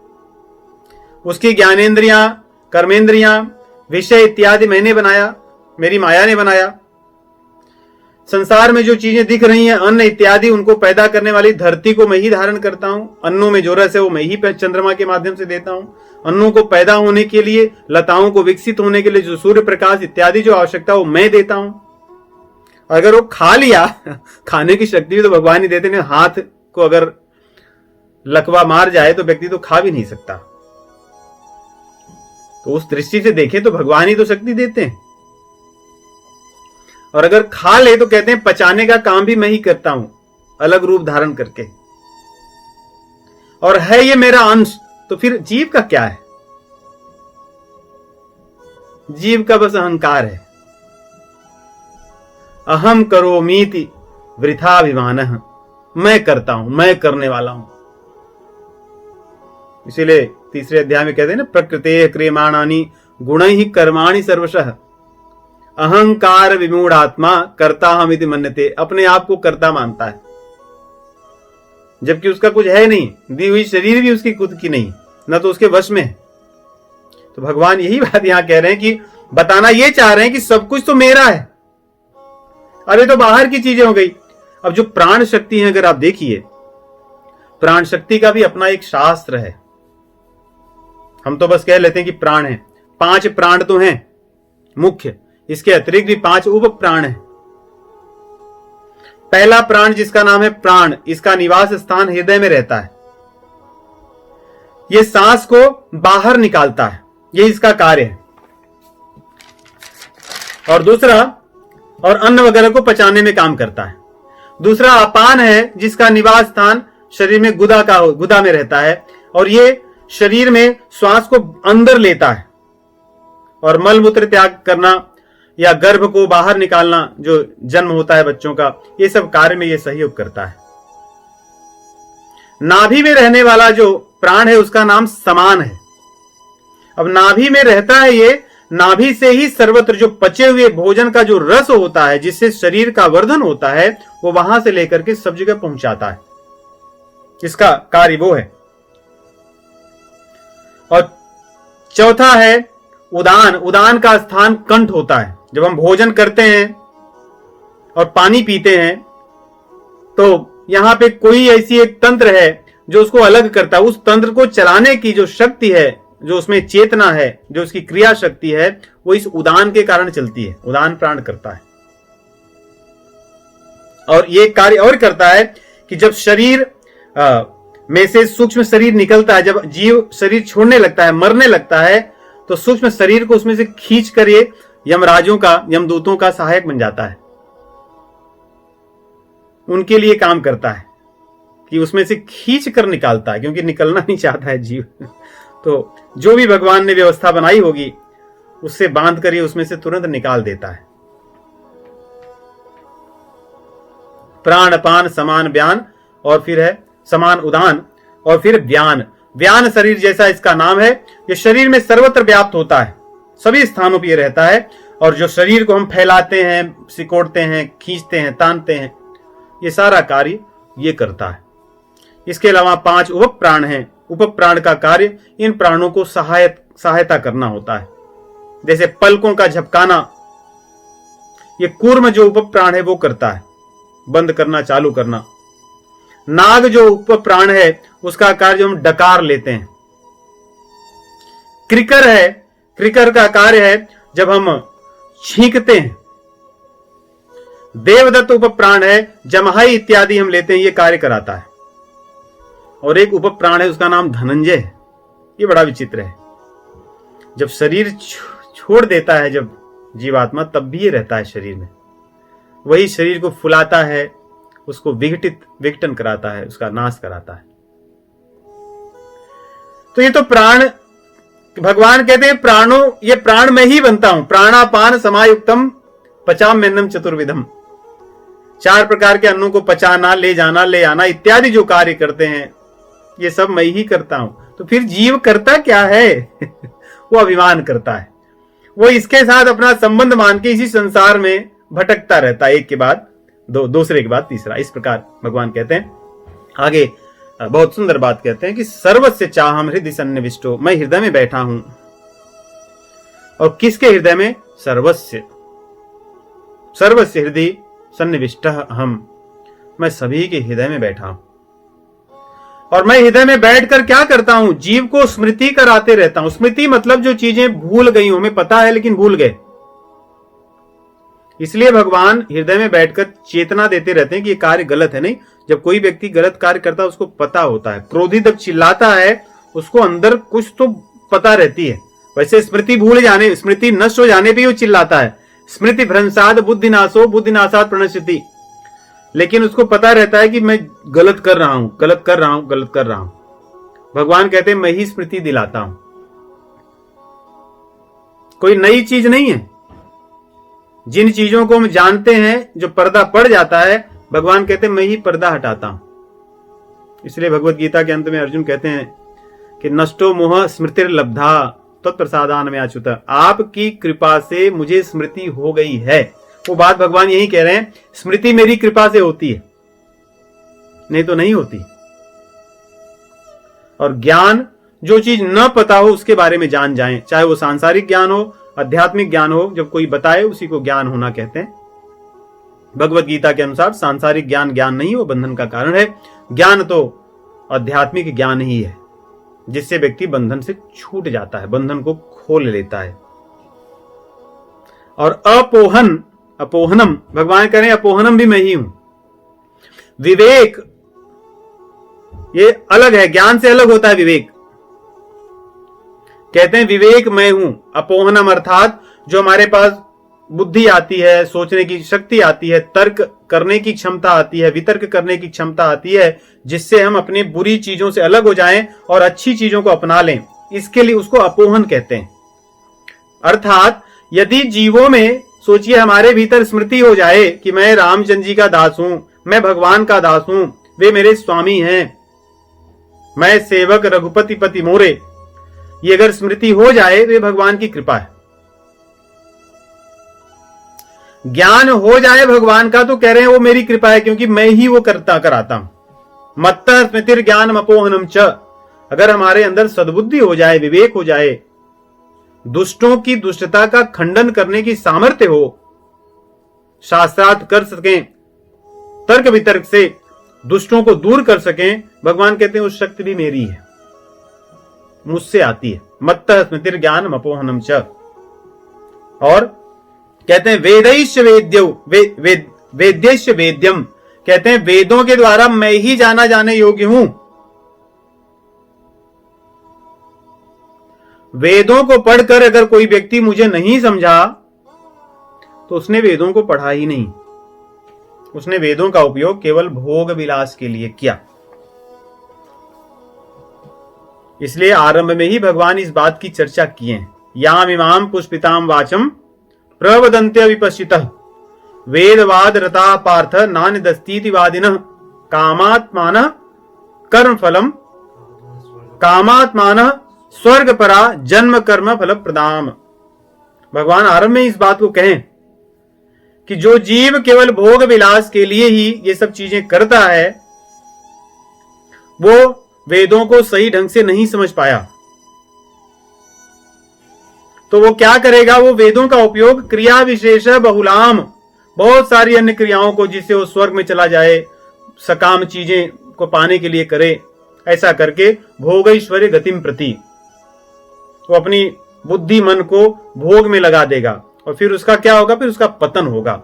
उसकी ज्ञानेंद्रियां, कर्मेंद्रियां, विषय इत्यादि मैंने बनाया, मेरी माया ने बनाया। संसार में जो चीजें दिख रही हैं, अन्न इत्यादि, उनको पैदा करने वाली धरती को मैं ही धारण करता हूं। अन्नों में जो रस है वो मैं ही चंद्रमा के माध्यम से देता हूं। अन्नों को पैदा होने के लिए, लताओं को विकसित होने के लिए जो सूर्य प्रकाश इत्यादि जो आवश्यकता वो मैं देता हूं। अगर वो खा लिया, खाने की शक्ति भी तो भगवान ही देते हैं। हाथ को अगर लकवा मार जाए तो व्यक्ति तो खा भी नहीं सकता। तो उस दृष्टि से देखें तो भगवान ही तो शक्ति देते हैं। और अगर खा ले तो कहते हैं पचाने का काम भी मैं ही करता हूं, अलग रूप धारण करके। और है ये मेरा अंश, तो फिर जीव का क्या है? जीव का बस अहंकार है। अहम करोमीति वृथाभिमानः, मैं करता हूं, मैं करने वाला हूं। इसीलिए तीसरे अध्याय में कहते हैं ना, प्रकृते क्रियमाणानि गुणैः कर्माणि सर्वशः अहंकार विमूढ़ आत्मा कर्ता हम इति मन्यते। अपने आप को कर्ता मानता है, जबकि उसका कुछ है नहीं। दी हुई शरीर भी उसकी खुद की नहीं, न तो उसके वश में है। तो भगवान यही बात यहां कह रहे हैं कि बताना ये चाह रहे हैं कि सब कुछ तो मेरा है। अरे तो बाहर की चीजें हो गई। अब जो प्राण शक्ति है, अगर आप देखिए, प्राण शक्ति का भी अपना एक शास्त्र है। हम तो बस कह लेते हैं कि प्राण है। 5 प्राण तो हैं मुख्य, इसके अतिरिक्त भी 5 उप प्राण हैं। पहला प्राण जिसका नाम है प्राण, इसका निवास स्थान हृदय में रहता है। यह सांस को बाहर निकालता है, यह इसका कार्य है। और दूसरा, और अन्न वगैरह को पचाने में काम करता है। दूसरा अपान है, जिसका निवास स्थान शरीर में गुदा में रहता है, और ये शरीर में श्वास को अंदर लेता है। और मल मूत्र त्याग करना या गर्भ को बाहर निकालना, जो जन्म होता है बच्चों का, ये सब कार्य में ये सहयोग करता है। नाभि में रहने वाला जो प्राण है उसका नाम समान है। अब नाभि में रहता है ये, नाभि से ही सर्वत्र जो पचे हुए भोजन का जो रस होता है, जिससे शरीर का वर्धन होता है, वो वहां से लेकर के सब जगह पहुंचाता है। इसका कार्य वो है। और चौथा है उदान। उदान का स्थान कंठ होता है। जब हम भोजन करते हैं और पानी पीते हैं, तो यहां पे कोई ऐसी एक तंत्र है जो उसको अलग करता है। उस तंत्र को चलाने की जो शक्ति है, जो उसमें चेतना है, जो उसकी क्रिया शक्ति है, वो इस उदान के कारण चलती है। उदान प्राण करता है। और ये कार्य और करता है कि जब शरीर में से सूक्ष्म शरीर निकलता है, जब जीव शरीर छोड़ने लगता है, मरने लगता है, तो सूक्ष्म शरीर को उसमें से खींच कर ये यमराजों का, यमदूतों का सहायक बन जाता है। उनके लिए काम करता है कि उसमें से खींच कर निकालता है, क्योंकि निकलना नहीं चाहता है जीव। तो जो भी भगवान ने व्यवस्था बनाई होगी, उससे बांध कर ये उसमें से तुरंत निकाल देता है। प्राण अपान समान व्यान, और फिर है समान उदान, और फिर व्यान। व्यान शरीर जैसा इसका नाम है। ये शरीर में सर्वत्र व्याप्त होता है, सभी स्थानों पर ये रहता है। और जो शरीर को हम फैलाते हैं, सिकोड़ते हैं, खींचते हैं, तानते हैं, ये सारा कार्य ये करता है। इसके अलावा 5 उप प्राण हैं। उप प्राण का कार्य इन प्राणों को सहायता करना होता है। जैसे पलकों का झपकाना, ये कूर्म जो उप प्राण है वो करता है, बंद करना, चालू करना। नाग जो उप प्राण है, उसका कार्य हम डकार लेते हैं। क्रिकर है, क्रिकर का कार्य है जब हम छींकते हैं। देवदत्त उप प्राण है, जमहाई इत्यादि हम लेते हैं, ये कार्य कराता है। और एक उप प्राण है, उसका नाम धनंजय है। ये बड़ा विचित्र है। जब शरीर छोड़ देता है जब जीवात्मा, तब भी ये रहता है शरीर में। वही शरीर को फुलाता है, उसको विघटन कराता है, उसका नाश कराता है। तो ये तो प्राण, भगवान कहते हैं प्राणों, ये प्राण में ही बनता हूं। प्राणापान समायुक्तम पचाम्यन्नम चतुर्विधम। 4 प्रकार के अन्नों को पचाना, ले जाना, ले आना इत्यादि जो कार्य करते हैं, ये सब मैं ही करता हूं। तो फिर जीव करता क्या है? वो अभिमान करता है। वो इसके साथ अपना संबंध मान के इसी संसार में भटकता रहता है, एक के बाद दूसरे के बाद तीसरा। इस प्रकार भगवान कहते हैं आगे, बहुत सुंदर बात कहते हैं कि सर्वस्य चाहम हृदय सन्निविष्टो, मैं हृदय में बैठा हूं। और किसके हृदय में? सर्वस्य सर्वस्य हृदय सन्निविष्टः अहम्, मैं सभी के हृदय में बैठा हूं। और मैं हृदय में बैठकर क्या करता हूं? जीव को स्मृति कराते रहता हूं। स्मृति मतलब जो चीजें भूल गई हूं, हमें पता है लेकिन भूल गए, इसलिए भगवान हृदय में बैठकर चेतना देते रहते हैं कि ये कार्य गलत है। नहीं, जब कोई व्यक्ति गलत कार्य करता है उसको पता होता है। क्रोधी जब चिल्लाता है उसको अंदर कुछ तो पता रहती है। वैसे स्मृति नष्ट हो जाने पे वो चिल्लाता है, स्मृति भ्रंशाद बुद्धिनाशो बुद्धिनाशाद प्रणश्यति, लेकिन उसको पता रहता है कि मैं गलत कर रहा हूं, गलत कर रहा हूं, गलत कर रहा हूं। भगवान कहते हैं मैं ही स्मृति दिलाता हूं, कोई नई चीज नहीं है। जिन चीजों को हम जानते हैं, जो पर्दा पड़ जाता है, भगवान कहते हैं मैं ही पर्दा हटाता हूं। इसलिए भगवत गीता के अंत में अर्जुन कहते हैं कि नष्टो मोह स्मृतिर्लब्धा तत्प्रसादान में अच्युत, आपकी कृपा से मुझे स्मृति हो गई है। वो बात भगवान यही कह रहे हैं, स्मृति मेरी कृपा से होती है, नहीं तो नहीं होती। और ज्ञान, जो चीज न पता हो उसके बारे में जान जाएं, चाहे वो सांसारिक ज्ञान हो, आध्यात्मिक ज्ञान हो, जब कोई बताए उसी को ज्ञान होना कहते हैं। भगवत गीता के अनुसार सांसारिक ज्ञान ज्ञान नहीं, वो बंधन का कारण है। ज्ञान तो आध्यात्मिक ज्ञान ही है, जिससे व्यक्ति बंधन से छूट जाता है, बंधन को खोल लेता है। और अपोहनम, भगवान कह रहे हैं अपोहनम भी मैं ही हूं। विवेक ये अलग है, ज्ञान से अलग होता है विवेक। कहते हैं विवेक मैं हूं। अपोहनम अर्थात जो हमारे पास बुद्धि आती है, सोचने की शक्ति आती है, तर्क करने की क्षमता आती है, वितर्क करने की क्षमता आती है, जिससे हम अपनी बुरी चीजों से अलग हो जाएं और अच्छी चीजों को अपना लें, इसके लिए उसको अपोहन कहते हैं। अर्थात यदि जीवों में, सोचिए हमारे भीतर स्मृति हो जाए कि मैं रामचंद्र जी का दास हूं, मैं भगवान का दास हूं, वे मेरे स्वामी हैं, मैं सेवक रघुपति पति मोरे, ये अगर स्मृति हो जाए तो ये भगवान की कृपा है। ज्ञान हो जाए भगवान का तो कह रहे हैं वो मेरी कृपा है, क्योंकि मैं ही वो कराता हूं। मत्तः स्मृतिर ज्ञानम अपोहनम च, अगर हमारे अंदर सद्बुद्धि हो जाए, विवेक हो जाए, दुष्टों की दुष्टता का खंडन करने की सामर्थ्य हो, शास्त्रार्थ कर सकें, तर्क वितर्क से दुष्टों को दूर कर सकें, भगवान कहते हैं उस शक्ति भी मेरी है, मुझसे आती है। मत्तः स्मृतिर ज्ञानम अपोहनम च। और कहते हैं वेदैश्च वेद्यश्च वेद्यम, कहते हैं वेदों के द्वारा मैं ही जाना जाने योग्य हूं। वेदों को पढ़कर अगर कोई व्यक्ति मुझे नहीं समझा तो उसने वेदों को पढ़ा ही नहीं, उसने वेदों का उपयोग केवल भोग विलास के लिए किया। इसलिए आरंभ में ही भगवान इस बात की चर्चा किए, याम इमाम पुष्पिताम वाचम प्रवदन्त्य विपश्चितः वेदवाद रता पार्थ नान्यदस्तीति वादिनः कामात्मानः कर्मफलम कामात्मानः स्वर्ग परा जन्म कर्म फल प्रदाम। भगवान आरंभ में इस बात को कहें कि जो जीव केवल भोग विलास के लिए ही ये सब चीजें करता है, वो वेदों को सही ढंग से नहीं समझ पाया, तो वो क्या करेगा? वो वेदों का उपयोग क्रिया विशेष बहुलाम, बहुत सारी अन्य क्रियाओं को, जिससे वो स्वर्ग में चला जाए, सकाम चीजें को पाने के लिए करे। ऐसा करके भोगैश्वर्य गतिम प्रति वो अपनी बुद्धि मन को भोग में लगा देगा, और फिर उसका क्या होगा? फिर उसका पतन होगा।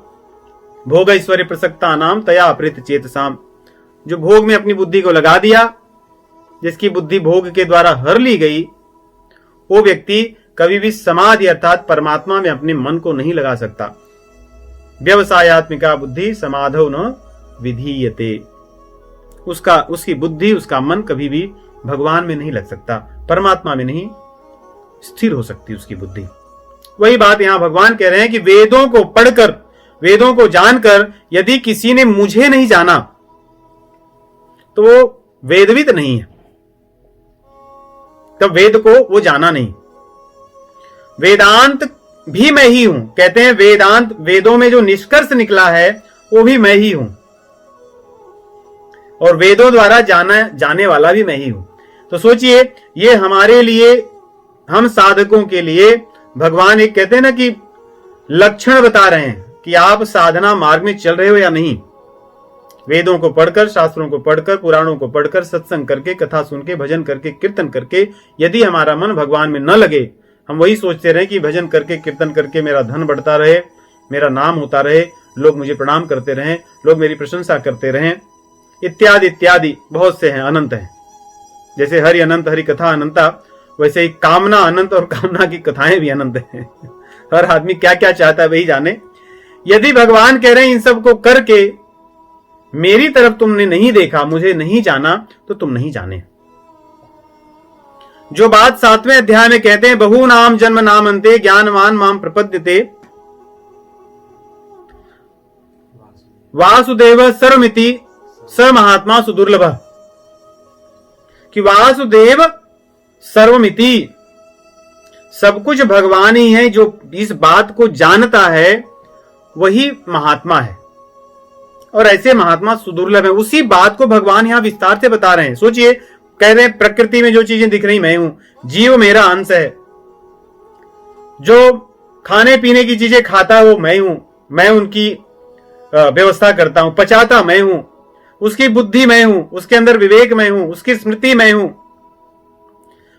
भोगैश्वर्य प्रसक्ता नाम तया अपृत चेतसाम, जो भोग में अपनी बुद्धि को लगा दिया, जिसकी बुद्धि भोग के द्वारा हर ली गई, वो व्यक्ति कभी भी समाधि अर्थात परमात्मा में अपने मन को नहीं लगा सकता। व्यवसायत्मिका बुद्धि समाधौ न विधीयते, उसकी बुद्धि, उसका मन कभी भी भगवान में नहीं लग सकता, परमात्मा में नहीं स्थिर हो सकती उसकी बुद्धि। वही बात यहां भगवान कह रहे हैं कि वेदों को पढ़कर, वेदों को जानकर यदि किसी ने मुझे नहीं जाना तो वो वेदविद नहीं है, तब वेद को वो जाना नहीं। वेदांत भी मैं ही हूं, कहते हैं वेदांत, वेदों में जो निष्कर्ष निकला है वो भी मैं ही हूं, और वेदों द्वारा जाने वाला भी मैं ही हूं। तो सोचिए, ये हमारे लिए, हम साधकों के लिए भगवान एक कहते हैं ना कि लक्षण बता रहे हैं कि आप साधना मार्ग में चल रहे हो या नहीं। वेदों को पढ़कर, शास्त्रों को पढ़कर, पुराणों को पढ़कर, सत्संग करके, कथा सुन के, भजन करके, कीर्तन करके यदि हमारा मन भगवान में न लगे, हम वही सोचते रहे कि भजन करके, कीर्तन करके मेरा धन बढ़ता रहे, मेरा नाम होता रहे, लोग मुझे प्रणाम करते रहें, लोग मेरी प्रशंसा करते रहें, इत्यादि इत्यादि बहुत से हैं, अनंत हैं। जैसे हरि अनंत, हरि कथा अनंता, वैसे ही कामना अनंत और कामना की कथाएं भी अनंत हैं। हर आदमी क्या क्या चाहता है वही जाने। यदि भगवान कह रहे हैं इन सब को करके मेरी तरफ तुमने नहीं देखा, मुझे नहीं जाना, तो तुम नहीं जाने। जो बात 7वें अध्याय में कहते हैं, बहु नाम जन्म नाम अंते ज्ञानवान माम प्रपद्यते वासुदेव सर्वमिति स महात्मा सुदुर्लभ, कि वासुदेव सर्वमिति, सब कुछ भगवान ही है। जो इस बात को जानता है वही महात्मा है, और ऐसे महात्मा सुदुर्लभ है। उसी बात को भगवान यहां विस्तार से बता रहे हैं। सोचिए, कह रहे हैं प्रकृति में जो चीजें दिख रही मैं हूं, जीव मेरा अंश है, जो खाने पीने की चीजें खाता है वो मैं हूं, मैं उनकी व्यवस्था करता हूं, पचाता मैं हूं, उसकी बुद्धि मैं हूं, उसके अंदर विवेक मैं हूं, उसकी स्मृति मैं हूं,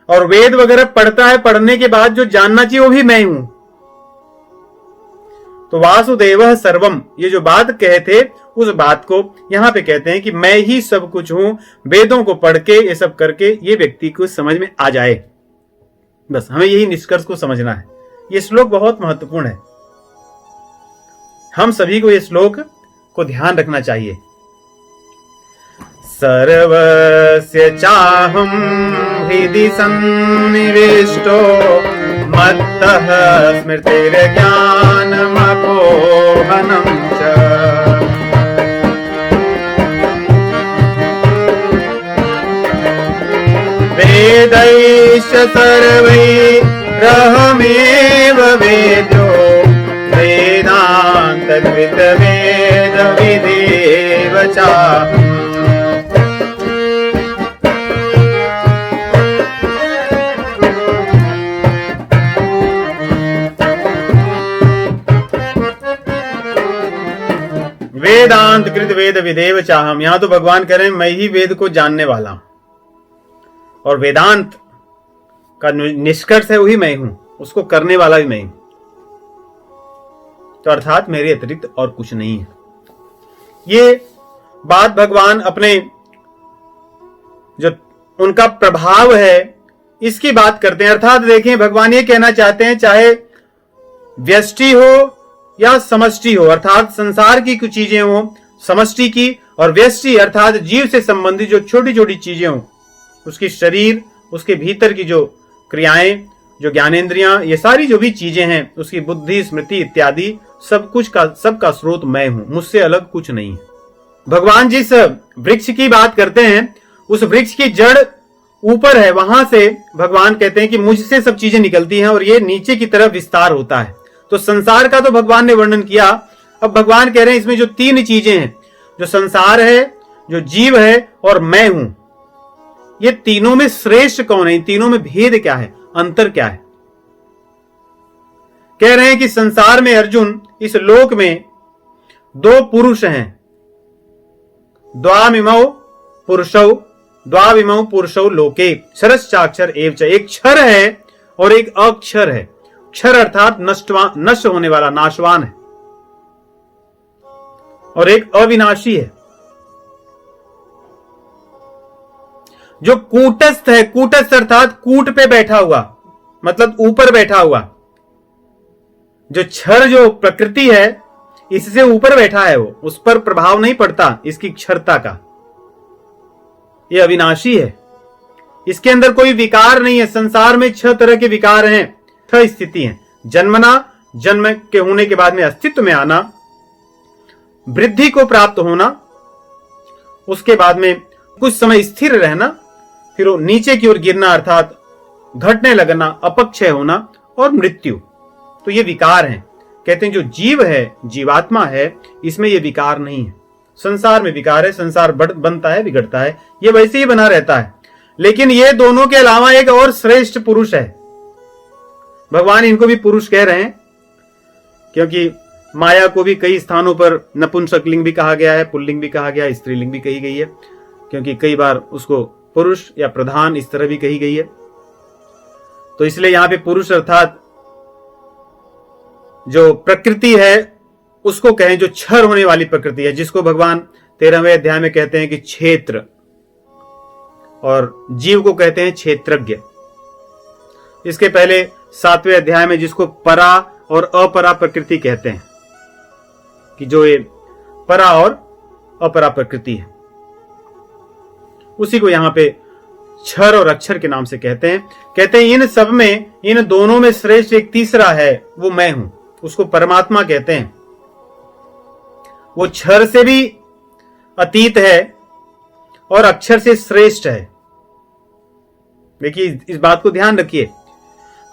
और वेद वगैरह पढ़ता है, पढ़ने के बाद जो जानना चाहिए वो भी मैं हूं। तो वासुदेव सर्वम, ये जो बात कहे थे उस बात को यहां पे कहते हैं कि मैं ही सब कुछ हूं। वेदों को पढ़ के, ये सब करके ये व्यक्ति को समझ में आ जाए, बस हमें यही निष्कर्ष को समझना है। ये श्लोक बहुत महत्वपूर्ण है, हम सभी को ये श्लोक को ध्यान रखना चाहिए। सर्वस्य चाहं हृदि सन्निविष्टो मत्तः स्मृतिर्ज्ञानमपोहनं च, वेदैश्च सर्वैरहमेव वेद्यो वेदान्तकृत वेदविदेव चाहम्। वेदांत कृत वेद विदेव चाहम, यहां तो भगवान कह रहे हैं मैं ही वेद को जानने वाला हूं, और वेदांत का निष्कर्ष है वही मैं हूं, उसको करने वाला भी मैं हूं। तो अर्थात मेरे अतिरिक्त और कुछ नहीं है। ये बात भगवान अपने जो उनका प्रभाव है इसकी बात करते हैं। अर्थात देखें, भगवान ये कहना चाहते हैं चाहे व्यष्टि हो या समष्टि हो, अर्थात संसार की कुछ चीजें हो समष्टि की, और व्यष्टि अर्थात जीव से संबंधित जो छोटी छोटी चीजें हो, उसकी शरीर, उसके भीतर की जो क्रियाएं, जो ज्ञानेंद्रियां, ये सारी जो भी चीजें हैं, उसकी बुद्धि, स्मृति इत्यादि सब कुछ का, सबका स्रोत मैं हूं, मुझसे अलग कुछ नहीं है। भगवान जिस वृक्ष की बात करते हैं उस वृक्ष की जड़ ऊपर है, वहां से भगवान कहते हैं कि मुझसे सब चीजें निकलती हैं और ये नीचे की तरफ विस्तार होता है। तो संसार का तो भगवान ने वर्णन किया, अब भगवान कह रहे हैं इसमें जो तीन चीजें हैं, जो संसार है, जो जीव है और मैं हूं, ये तीनों में श्रेष्ठ कौन है, इन तीनों में भेद क्या है, अंतर क्या है। कह रहे हैं कि संसार में अर्जुन, इस लोक में दो पुरुष हैं, द्वाविमौ पुरुषौ लोके क्षरश्चाक्षर एव च, एक क्षर है और एक अक्षर है। क्षर अर्थात नष्ट होने वाला, नाशवान है, और एक अविनाशी है। जो कूटस्थ है, कूटस्थ अर्थात कूट पे बैठा हुआ, मतलब ऊपर बैठा हुआ। जो क्षर जो प्रकृति है इससे ऊपर बैठा है, वो उस पर प्रभाव नहीं पड़ता इसकी क्षरता का। ये अविनाशी है, इसके अंदर कोई विकार नहीं है। संसार में 6 तरह के विकार हैं, 6 स्थिति हैं। जन्मना, जन्म के होने के बाद में अस्तित्व में आना, वृद्धि को प्राप्त होना, उसके बाद में कुछ समय स्थिर रहना, फिर वो नीचे की ओर गिरना अर्थात घटने लगना, अपक्षय होना, और मृत्यु। तो ये विकार हैं। कहते हैं जो जीव है, जीवात्मा है, इसमें ये विकार नहीं है। संसार में विकार है, संसार बनता है, बिगड़ता है, ये वैसे ही बना रहता है। लेकिन ये दोनों के अलावा एक और श्रेष्ठ पुरुष है, भगवान इनको भी पुरुष कह रहे हैं, क्योंकि माया को भी कई स्थानों पर नपुंसकलिंग भी कहा गया है, पुल्लिंग भी कहा गया है, स्त्रीलिंग भी कही गई है, क्योंकि कई बार उसको पुरुष या प्रधान इस तरह भी कही गई है। तो इसलिए यहां पे पुरुष अर्थात जो प्रकृति है उसको कहें, जो क्षर होने वाली प्रकृति है, जिसको भगवान 13वें अध्याय में कहते हैं कि क्षेत्र, और जीव को कहते हैं क्षेत्रज्ञ। इसके पहले 7वें अध्याय में जिसको परा और अपरा प्रकृति कहते हैं, कि जो ये परा और अपरा प्रकृति है, उसी को यहां पे क्षर और अक्षर के नाम से कहते हैं। कहते हैं इन सब में, इन दोनों में श्रेष्ठ एक तीसरा है, वो मैं हूं, उसको परमात्मा कहते हैं। वो क्षर से भी अतीत है और अक्षर से श्रेष्ठ है। देखिए इस बात को ध्यान रखिए,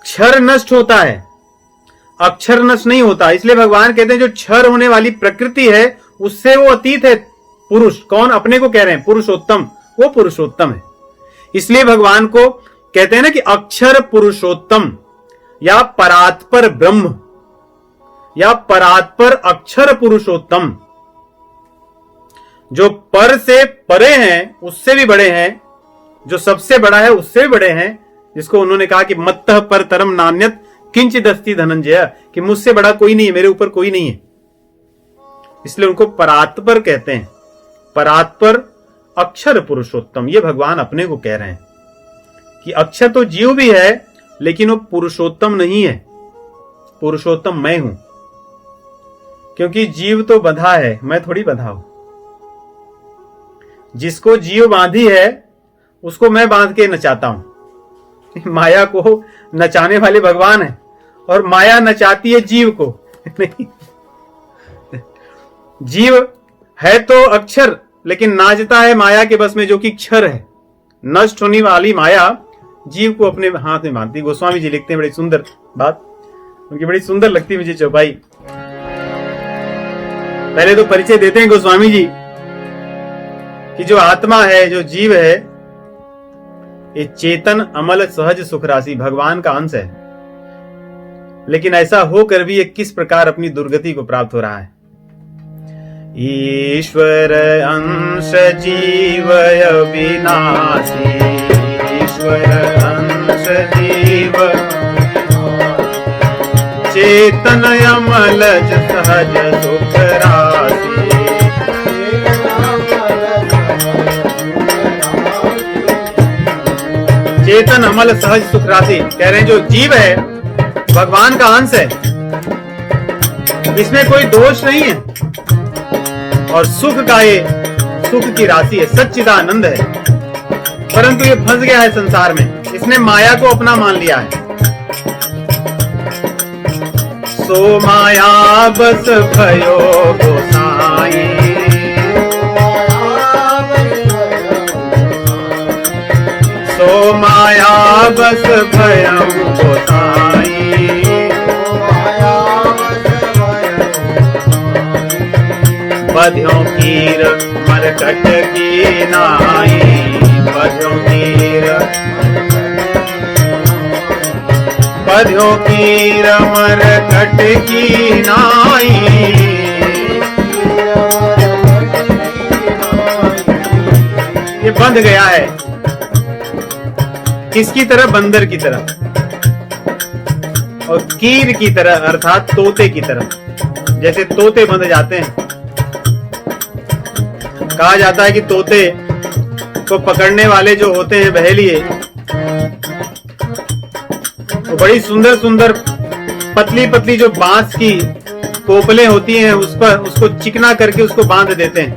क्षर नष्ट होता है, अक्षर नष्ट नहीं होता। इसलिए भगवान कहते हैं जो क्षर होने वाली प्रकृति है उससे वो अतीत है पुरुष। कौन? अपने को कह रहे हैं पुरुषोत्तम, वो पुरुषोत्तम है। इसलिए भगवान को कहते हैं ना कि अक्षर पुरुषोत्तम या परात्पर ब्रह्म या परात्पर अक्षर पुरुषोत्तम। जो पर से परे हैं उससे भी बड़े हैं, जो सबसे बड़ा है उससे भी बड़े हैं, जिसको उन्होंने कहा कि मत्तः पर तरम नान्यत किंचिद अस्ति धनंजय, कि मुझसे बड़ा कोई नहीं है, मेरे ऊपर कोई नहीं है। इसलिए उनको परात्पर कहते हैं, परात्पर अक्षर पुरुषोत्तम। ये भगवान अपने को कह रहे हैं कि अक्षर तो जीव भी है लेकिन वो पुरुषोत्तम नहीं है, पुरुषोत्तम मैं हूं। क्योंकि जीव तो बंधा है, मैं थोड़ी बंधा हूं। जिसको जीव बांधी है उसको मैं बांध के नचाता हूं। माया को नचाने वाले भगवान है और माया नचाती है जीव को। नहीं, जीव है तो अक्षर, लेकिन नाचता है माया के बस में, जो कि क्षर है। नष्ट होने वाली माया जीव को अपने हाथ में बांधती। गोस्वामी जी लिखते हैं बड़ी सुंदर बात, उनकी बड़ी सुंदर लगती मुझे चौपाई। पहले तो परिचय देते हैं गोस्वामी जी कि जो आत्मा है, जो जीव है, ये चेतन अमल सहज सुख राशि भगवान का अंश है। लेकिन ऐसा होकर भी ये किस प्रकार अपनी दुर्गति को प्राप्त हो रहा है। ईश्वर अंश जीव अविनाशी, ईश्वर अंश जीव चेतन अमल सहज सुख राशि। चेतन अमल सहज सुख राशि कह रहे हैं जो जीव है भगवान का अंश है, इसमें कोई दोष नहीं है, और सुख का ये सुख की राशि है, सच्चिदानंद है। परंतु ये फंस गया है संसार में, इसने माया को अपना मान लिया है। सो माया बस भयो गोसाई, सो माया बस भयो गोसाई, बध्यों कीर मरकट की नाई, बध्यों कीर मरकट की नाई। ये बंध गया है किसकी तरह? बंदर की तरह, और कीर की तरह अर्थात तोते की तरह। जैसे तोते बंध जाते हैं, कहा जाता है कि तोते को पकड़ने वाले जो होते हैं बहेलिए, वो बड़ी सुंदर सुंदर पतली पतली जो बांस की कोपलें होती हैं उस पर उसको चिकना करके उसको बांध देते हैं।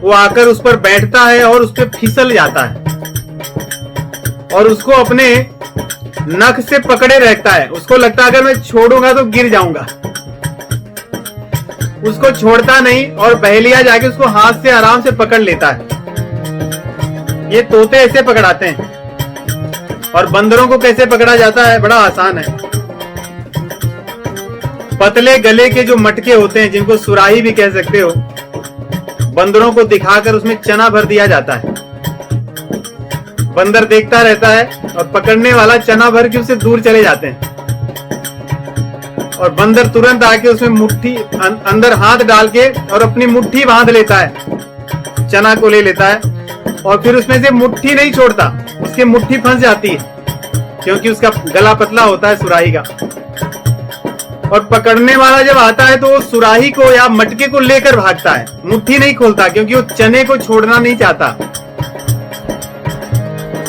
वो आकर उस पर बैठता है और उस पर फिसल जाता है और उसको अपने नख से पकड़े रहता है। उसको लगता है अगर मैं छोड़ूंगा तो गिर जाऊंगा, उसको छोड़ता नहीं और बहेलिया जाके उसको हाथ से आराम से पकड़ लेता है। ये तोते ऐसे पकड़ाते हैं। और बंदरों को कैसे पकड़ा जाता है? बड़ा आसान है। पतले गले के जो मटके होते हैं, जिनको सुराही भी कह सकते हो, बंदरों को दिखाकर उसमें चना भर दिया जाता है। बंदर देखता रहता है और पकड़ने वाला चना भर के उससे दूर चले जाते हैं, और बंदर तुरंत आके उसमें मुट्ठी अंदर हाथ डाल के और अपनी मुट्ठी बांध लेता है, चना को ले लेता है और फिर उसमें से मुट्ठी नहीं छोड़ता, उसकी मुट्ठी फंस जाती है क्योंकि उसका गला पतला होता है सुराही का। और पकड़ने वाला जब आता है तो वो सुराही को या मटके को लेकर भागता है, मुट्ठी नहीं खोलता क्योंकि वो चने को छोड़ना नहीं चाहता।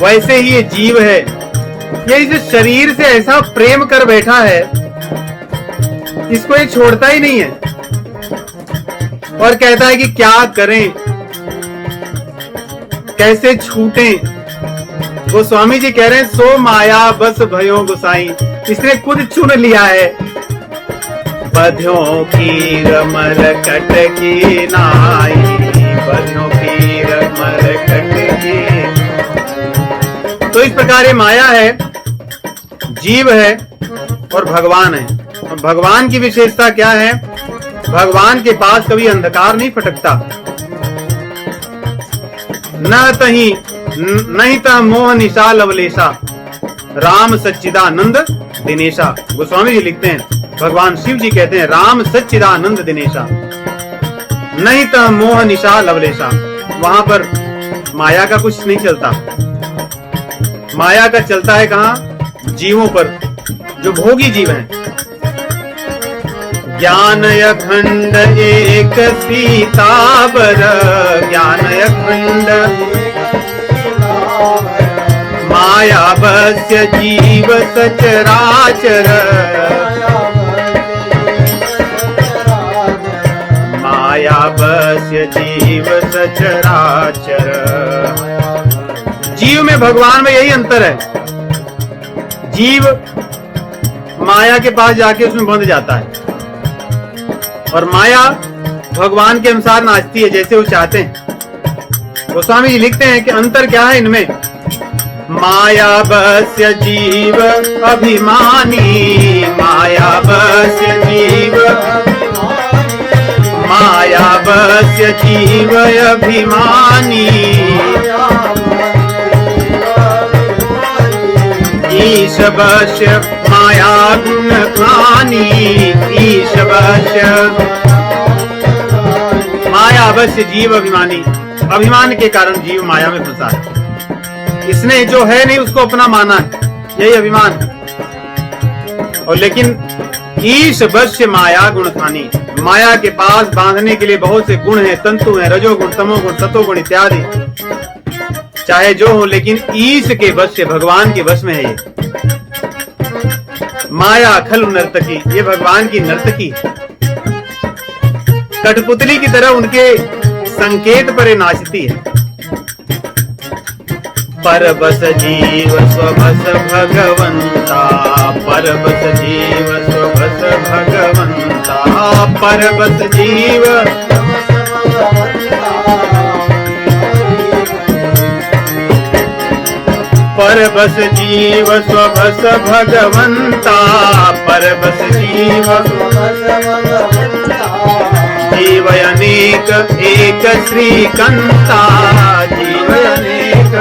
वैसे ही ये जीव है, ये इस शरीर से ऐसा प्रेम कर बैठा है, इसको ये छोड़ता ही नहीं है और कहता है कि क्या करें, कैसे छूटें। गोस्वामी जी कह रहे हैं, सो माया बस भयो गोसाई, इसने खुद चुन लिया है। बध्यों की मरकट की नाई, बध्यों की मरकट की। तो इस प्रकार ये माया है, जीव है और भगवान है। और भगवान की विशेषता क्या है? भगवान के पास कभी अंधकार नहीं फटकता, नहीं ता मोह निशा लवलेशा, राम सच्चिदानंद दिनेशा। गोस्वामी जी लिखते हैं, भगवान शिव जी कहते हैं, राम सच्चिदानंद दिनेशा, नहीं ता मोह निशा लवलेशा। वहां पर माया का कुछ नहीं चलता, माया का चलता है कहां? जीवों पर, जो भोगी जीव हैं। ज्ञान अखंड एक सीताबर, ज्ञान अखंड माया बस्य जीव सचराचर, माया बस्य जीव सचराचर। जीव में भगवान में यही अंतर है। जीव माया के पास जाके उसमें बंध जाता है और माया भगवान के अनुसार नाचती है जैसे वो चाहते हैं। गोस्वामी जी लिखते हैं कि अंतर क्या है इनमें? माया बस्य जीव अभिमानी, माया बस्य जीव, माया बस्य जीव अभिमानी, ईश बस्य माया गुण खानी, ईश बस्य। माया अवश्य जीव अभिमानी, अभिमान के कारण जीव माया में फंसा है। इसने जो है नहीं उसको अपना माना है, यही अभिमान। और लेकिन ईश बस्य माया गुण खानी, माया के पास बांधने के लिए बहुत से गुण हैं, तंतु हैं, रजोगुण, तमोगुण, सतोगुण इत्यादि, चाहे जो हो, लेकिन ईश के वश से, भगवान के वश में है ये। माया खल नर्तकी, ये भगवान की नर्तकी, कठपुतली की तरह उनके संकेत पर नाचती है। परबस जीव स्वबस भगवंता, परबस जीव स्वबस भगवंता, परबस जीव परबस जीव स्वबस भगवंता, परबस जीव जीव अनेक एक श्रीकंता, जीव अनेक,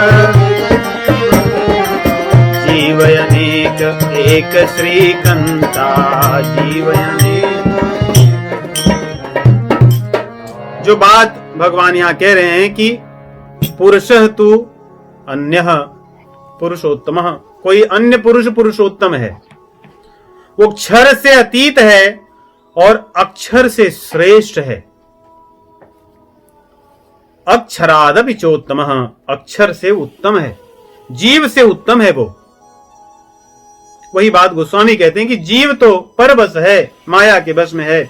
जीव अनेक एक श्रीकंता, जीव अनेक। जो बात भगवान यहाँ कह रहे हैं कि पुरुषः तु अन्यः पुरुषोत्तम, कोई अन्य पुरुष पुरुषोत्तम है, वो क्षर से अतीत है और अक्षर से श्रेष्ठ है। अक्षरादपि चोत्तम, अक्षर से उत्तम है, जीव से उत्तम है वो। वही बात गोस्वामी कहते हैं कि जीव तो परवश है, माया के वश में है,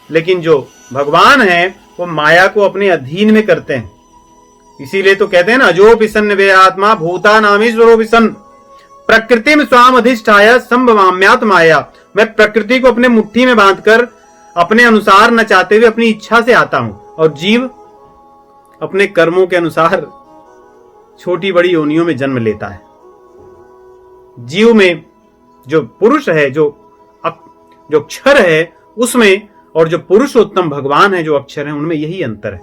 लेकिन जो भगवान है वो माया को अपने अधीन में करते हैं। इसीलिए तो कहते हैं ना, अजो पिसन वे आत्मा भूता नामीश्वरो पिसन, प्रकृति में स्वाम अधिष्ठाय संभवाम्यात माया। मैं प्रकृति को अपने मुट्ठी में बांधकर अपने अनुसार नचाते हुए अपनी इच्छा से आता हूं, और जीव अपने कर्मों के अनुसार छोटी बड़ी योनियों में जन्म लेता है। जीव में जो पुरुष है, जो क्षर है उसमें, और जो पुरुषोत्तम भगवान है जो अक्षर है, उनमें यही अंतर है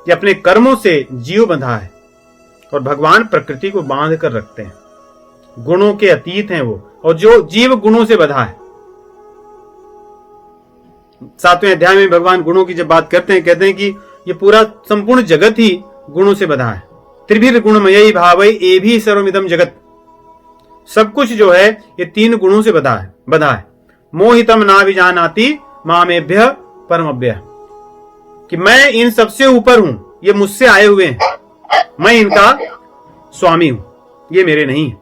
कि अपने कर्मों से जीव बंधा है और भगवान प्रकृति को बांध कर रखते हैं। गुणों के अतीत हैं वो, और जो जीव गुणों से बधा है। 7वें अध्याय में भगवान गुणों की जब बात करते हैं, कहते हैं कि ये पूरा संपूर्ण जगत ही गुणों से बधा है। त्रिभिर गुणमयी भावई एभी सर्वमिदं जगत, सब कुछ जो है ये 3 गुणों से बधा है। मोहितम ना विजानाति मामेभ्य परमभ्य, कि मैं इन सबसे ऊपर हूं, ये मुझसे आए हुए हैं, मैं इनका स्वामी हूं, ये मेरे नहीं है।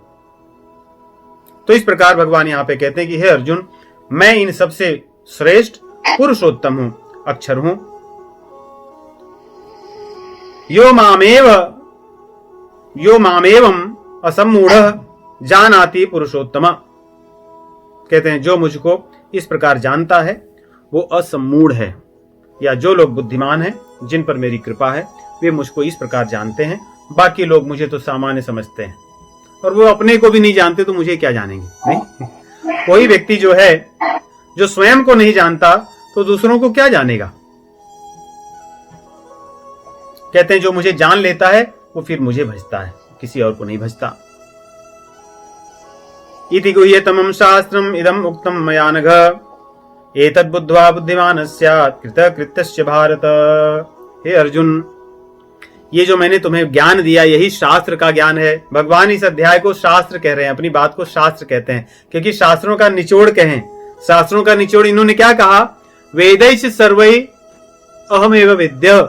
तो इस प्रकार भगवान यहां पे कहते हैं कि हे अर्जुन, मैं इन सबसे श्रेष्ठ पुरुषोत्तम हूं, अक्षर हूं। यो मामेवम असम्मूढ़ जानाति पुरुषोत्तम, कहते हैं जो मुझको इस प्रकार जानता है वो असम्मूढ़ है, या जो लोग बुद्धिमान हैं, जिन पर मेरी कृपा है, वे मुझको इस प्रकार जानते हैं। बाकी लोग मुझे तो सामान्य समझते हैं, और वो अपने को भी नहीं जानते तो मुझे क्या जानेंगे। नहीं, कोई व्यक्ति जो है जो स्वयं को नहीं जानता तो दूसरों को क्या जानेगा। कहते हैं जो मुझे जान लेता है वो फिर मुझे भजता है, किसी और को नहीं भजता। इति गुह्यतमं शास्त्रम इदम उक्तम मया नघ एतद् बुद्ध्वा बुद्धिमान् स्यात् कृतकृत्यस्य भारत। हे अर्जुन, ये जो मैंने तुम्हें ज्ञान दिया यही शास्त्र का ज्ञान है। भगवान इस अध्याय को शास्त्र कह रहे हैं, अपनी बात को शास्त्र कहते हैं, क्योंकि शास्त्रों का निचोड़ कहें। शास्त्रों का निचोड़ इन्होंने क्या कहा, वेदैश्च सर्वैः अहमेव वेद्यः,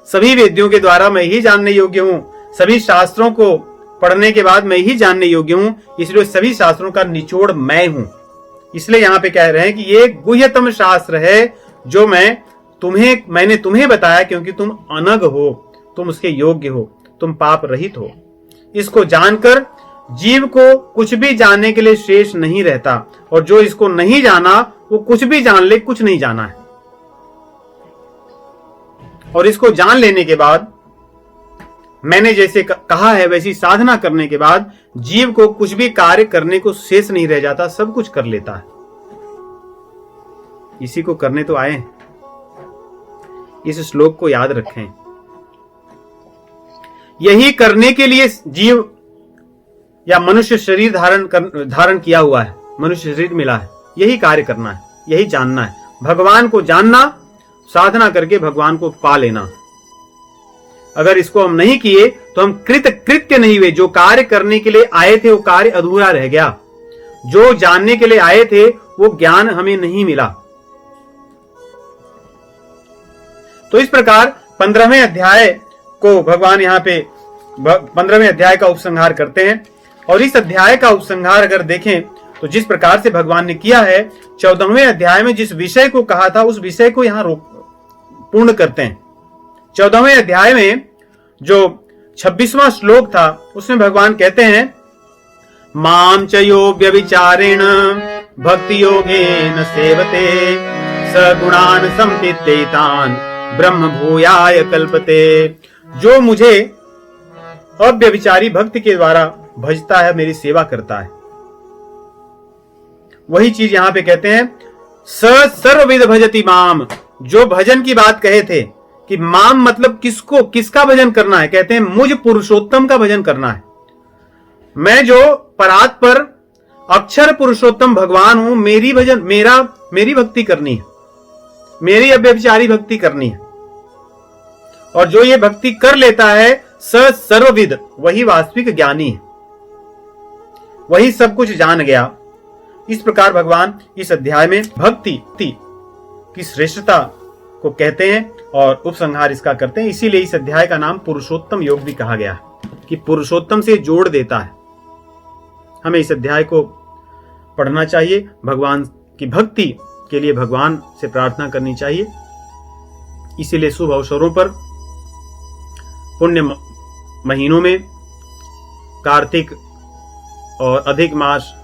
सभी वेद्यों के द्वारा मैं ही जानने योग्य हूं, सभी शास्त्रों को पढ़ने के बाद मैं ही जानने योग्य हूं, इसलिए सभी शास्त्रों का निचोड़ मैं हूं। इसलिए यहां पे कह रहे हैं कि ये गुह्यतम शास्त्र है जो मैंने तुम्हें बताया, क्योंकि तुम अनग हो, तुम उसके योग्य हो, तुम पाप रहित हो। इसको जानकर जीव को कुछ भी जानने के लिए शेष नहीं रहता, और जो इसको नहीं जाना वो कुछ भी जान ले, कुछ नहीं जाना है। और इसको जान लेने के बाद मैंने जैसे कहा है वैसी साधना करने के बाद जीव को कुछ भी कार्य करने को शेष नहीं रह जाता, सब कुछ कर लेता है। इसी को करने तो आए हैं। इस श्लोक को याद रखें। यही करने के लिए जीव या मनुष्य शरीर धारण किया हुआ है, मनुष्य शरीर मिला है, यही कार्य करना है, यही जानना है, भगवान को जानना, साधना करके भगवान को पा लेना। अगर इसको हम नहीं किए तो हम कृत्य नहीं हुए। जो कार्य करने के लिए आए थे वो कार्य अधूरा रह गया, जो जानने के लिए आए थे वो ज्ञान हमें नहीं मिला। तो इस प्रकार 15वें अध्याय को भगवान यहां पे 15वें अध्याय का उपसंहार करते हैं। और इस अध्याय का उपसंहार अगर देखें तो जिस प्रकार से भगवान ने किया है, 14वें अध्याय में जिस विषय को कहा था उस विषय को यहां पूर्ण करते हैं। 14वें अध्याय में जो 26वां श्लोक था उसमें भगवान कहते हैं, माम च यो व्यभिचारेण भक्ति योगेन सेवते सगुणान समतीत्यैतान ब्रह्म भूयाय कल्पते। जो मुझे अव्यभिचारी भक्ति के द्वारा भजता है, मेरी सेवा करता है, वही चीज यहां पे कहते हैं, स सर्वविद भजति माम। जो भजन की बात कहे थे कि माम मतलब किसको, किसका भजन करना है, कहते हैं मुझ पुरुषोत्तम का भजन करना है। मैं जो परात पर अक्षर पुरुषोत्तम भगवान हूं, मेरी भक्ति करनी है, मेरी अव्यभिचारी भक्ति करनी है। और जो ये भक्ति कर लेता है स सर्वविद, वही वास्तविक ज्ञानी है, वही सब कुछ जान गया। इस प्रकार भगवान इस अध्याय में भक्ति की श्रेष्ठता को कहते हैं और उपसंहार इसका करते हैं। इसीलिए इस अध्याय का नाम पुरुषोत्तम योग भी कहा गया कि पुरुषोत्तम से जोड़ देता है। हमें इस अध्याय को पढ़ना चाहिए, भगवान की भक्ति के लिए भगवान से प्रार्थना करनी चाहिए। इसीलिए शुभ अवसरों पर, पुण्य महीनों में, कार्तिक और अधिक मास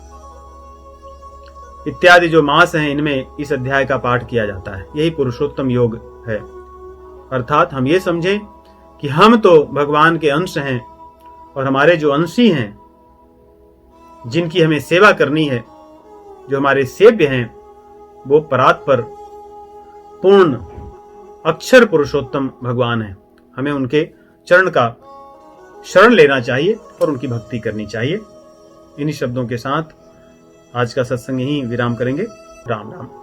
इत्यादि जो मास हैं, इनमें इस अध्याय का पाठ किया जाता है। यही पुरुषोत्तम योग है। अर्थात हम ये समझें कि हम तो भगवान के अंश हैं और हमारे जो अंशी हैं, जिनकी हमें सेवा करनी है, जो हमारे सेव्य हैं, वो परात पर पूर्ण अक्षर पुरुषोत्तम भगवान हैं। हमें उनके चरण का शरण लेना चाहिए और उनकी भक्ति करनी चाहिए। इन्हीं शब्दों के साथ आज का सत्संग यहीं विराम करेंगे। राम राम।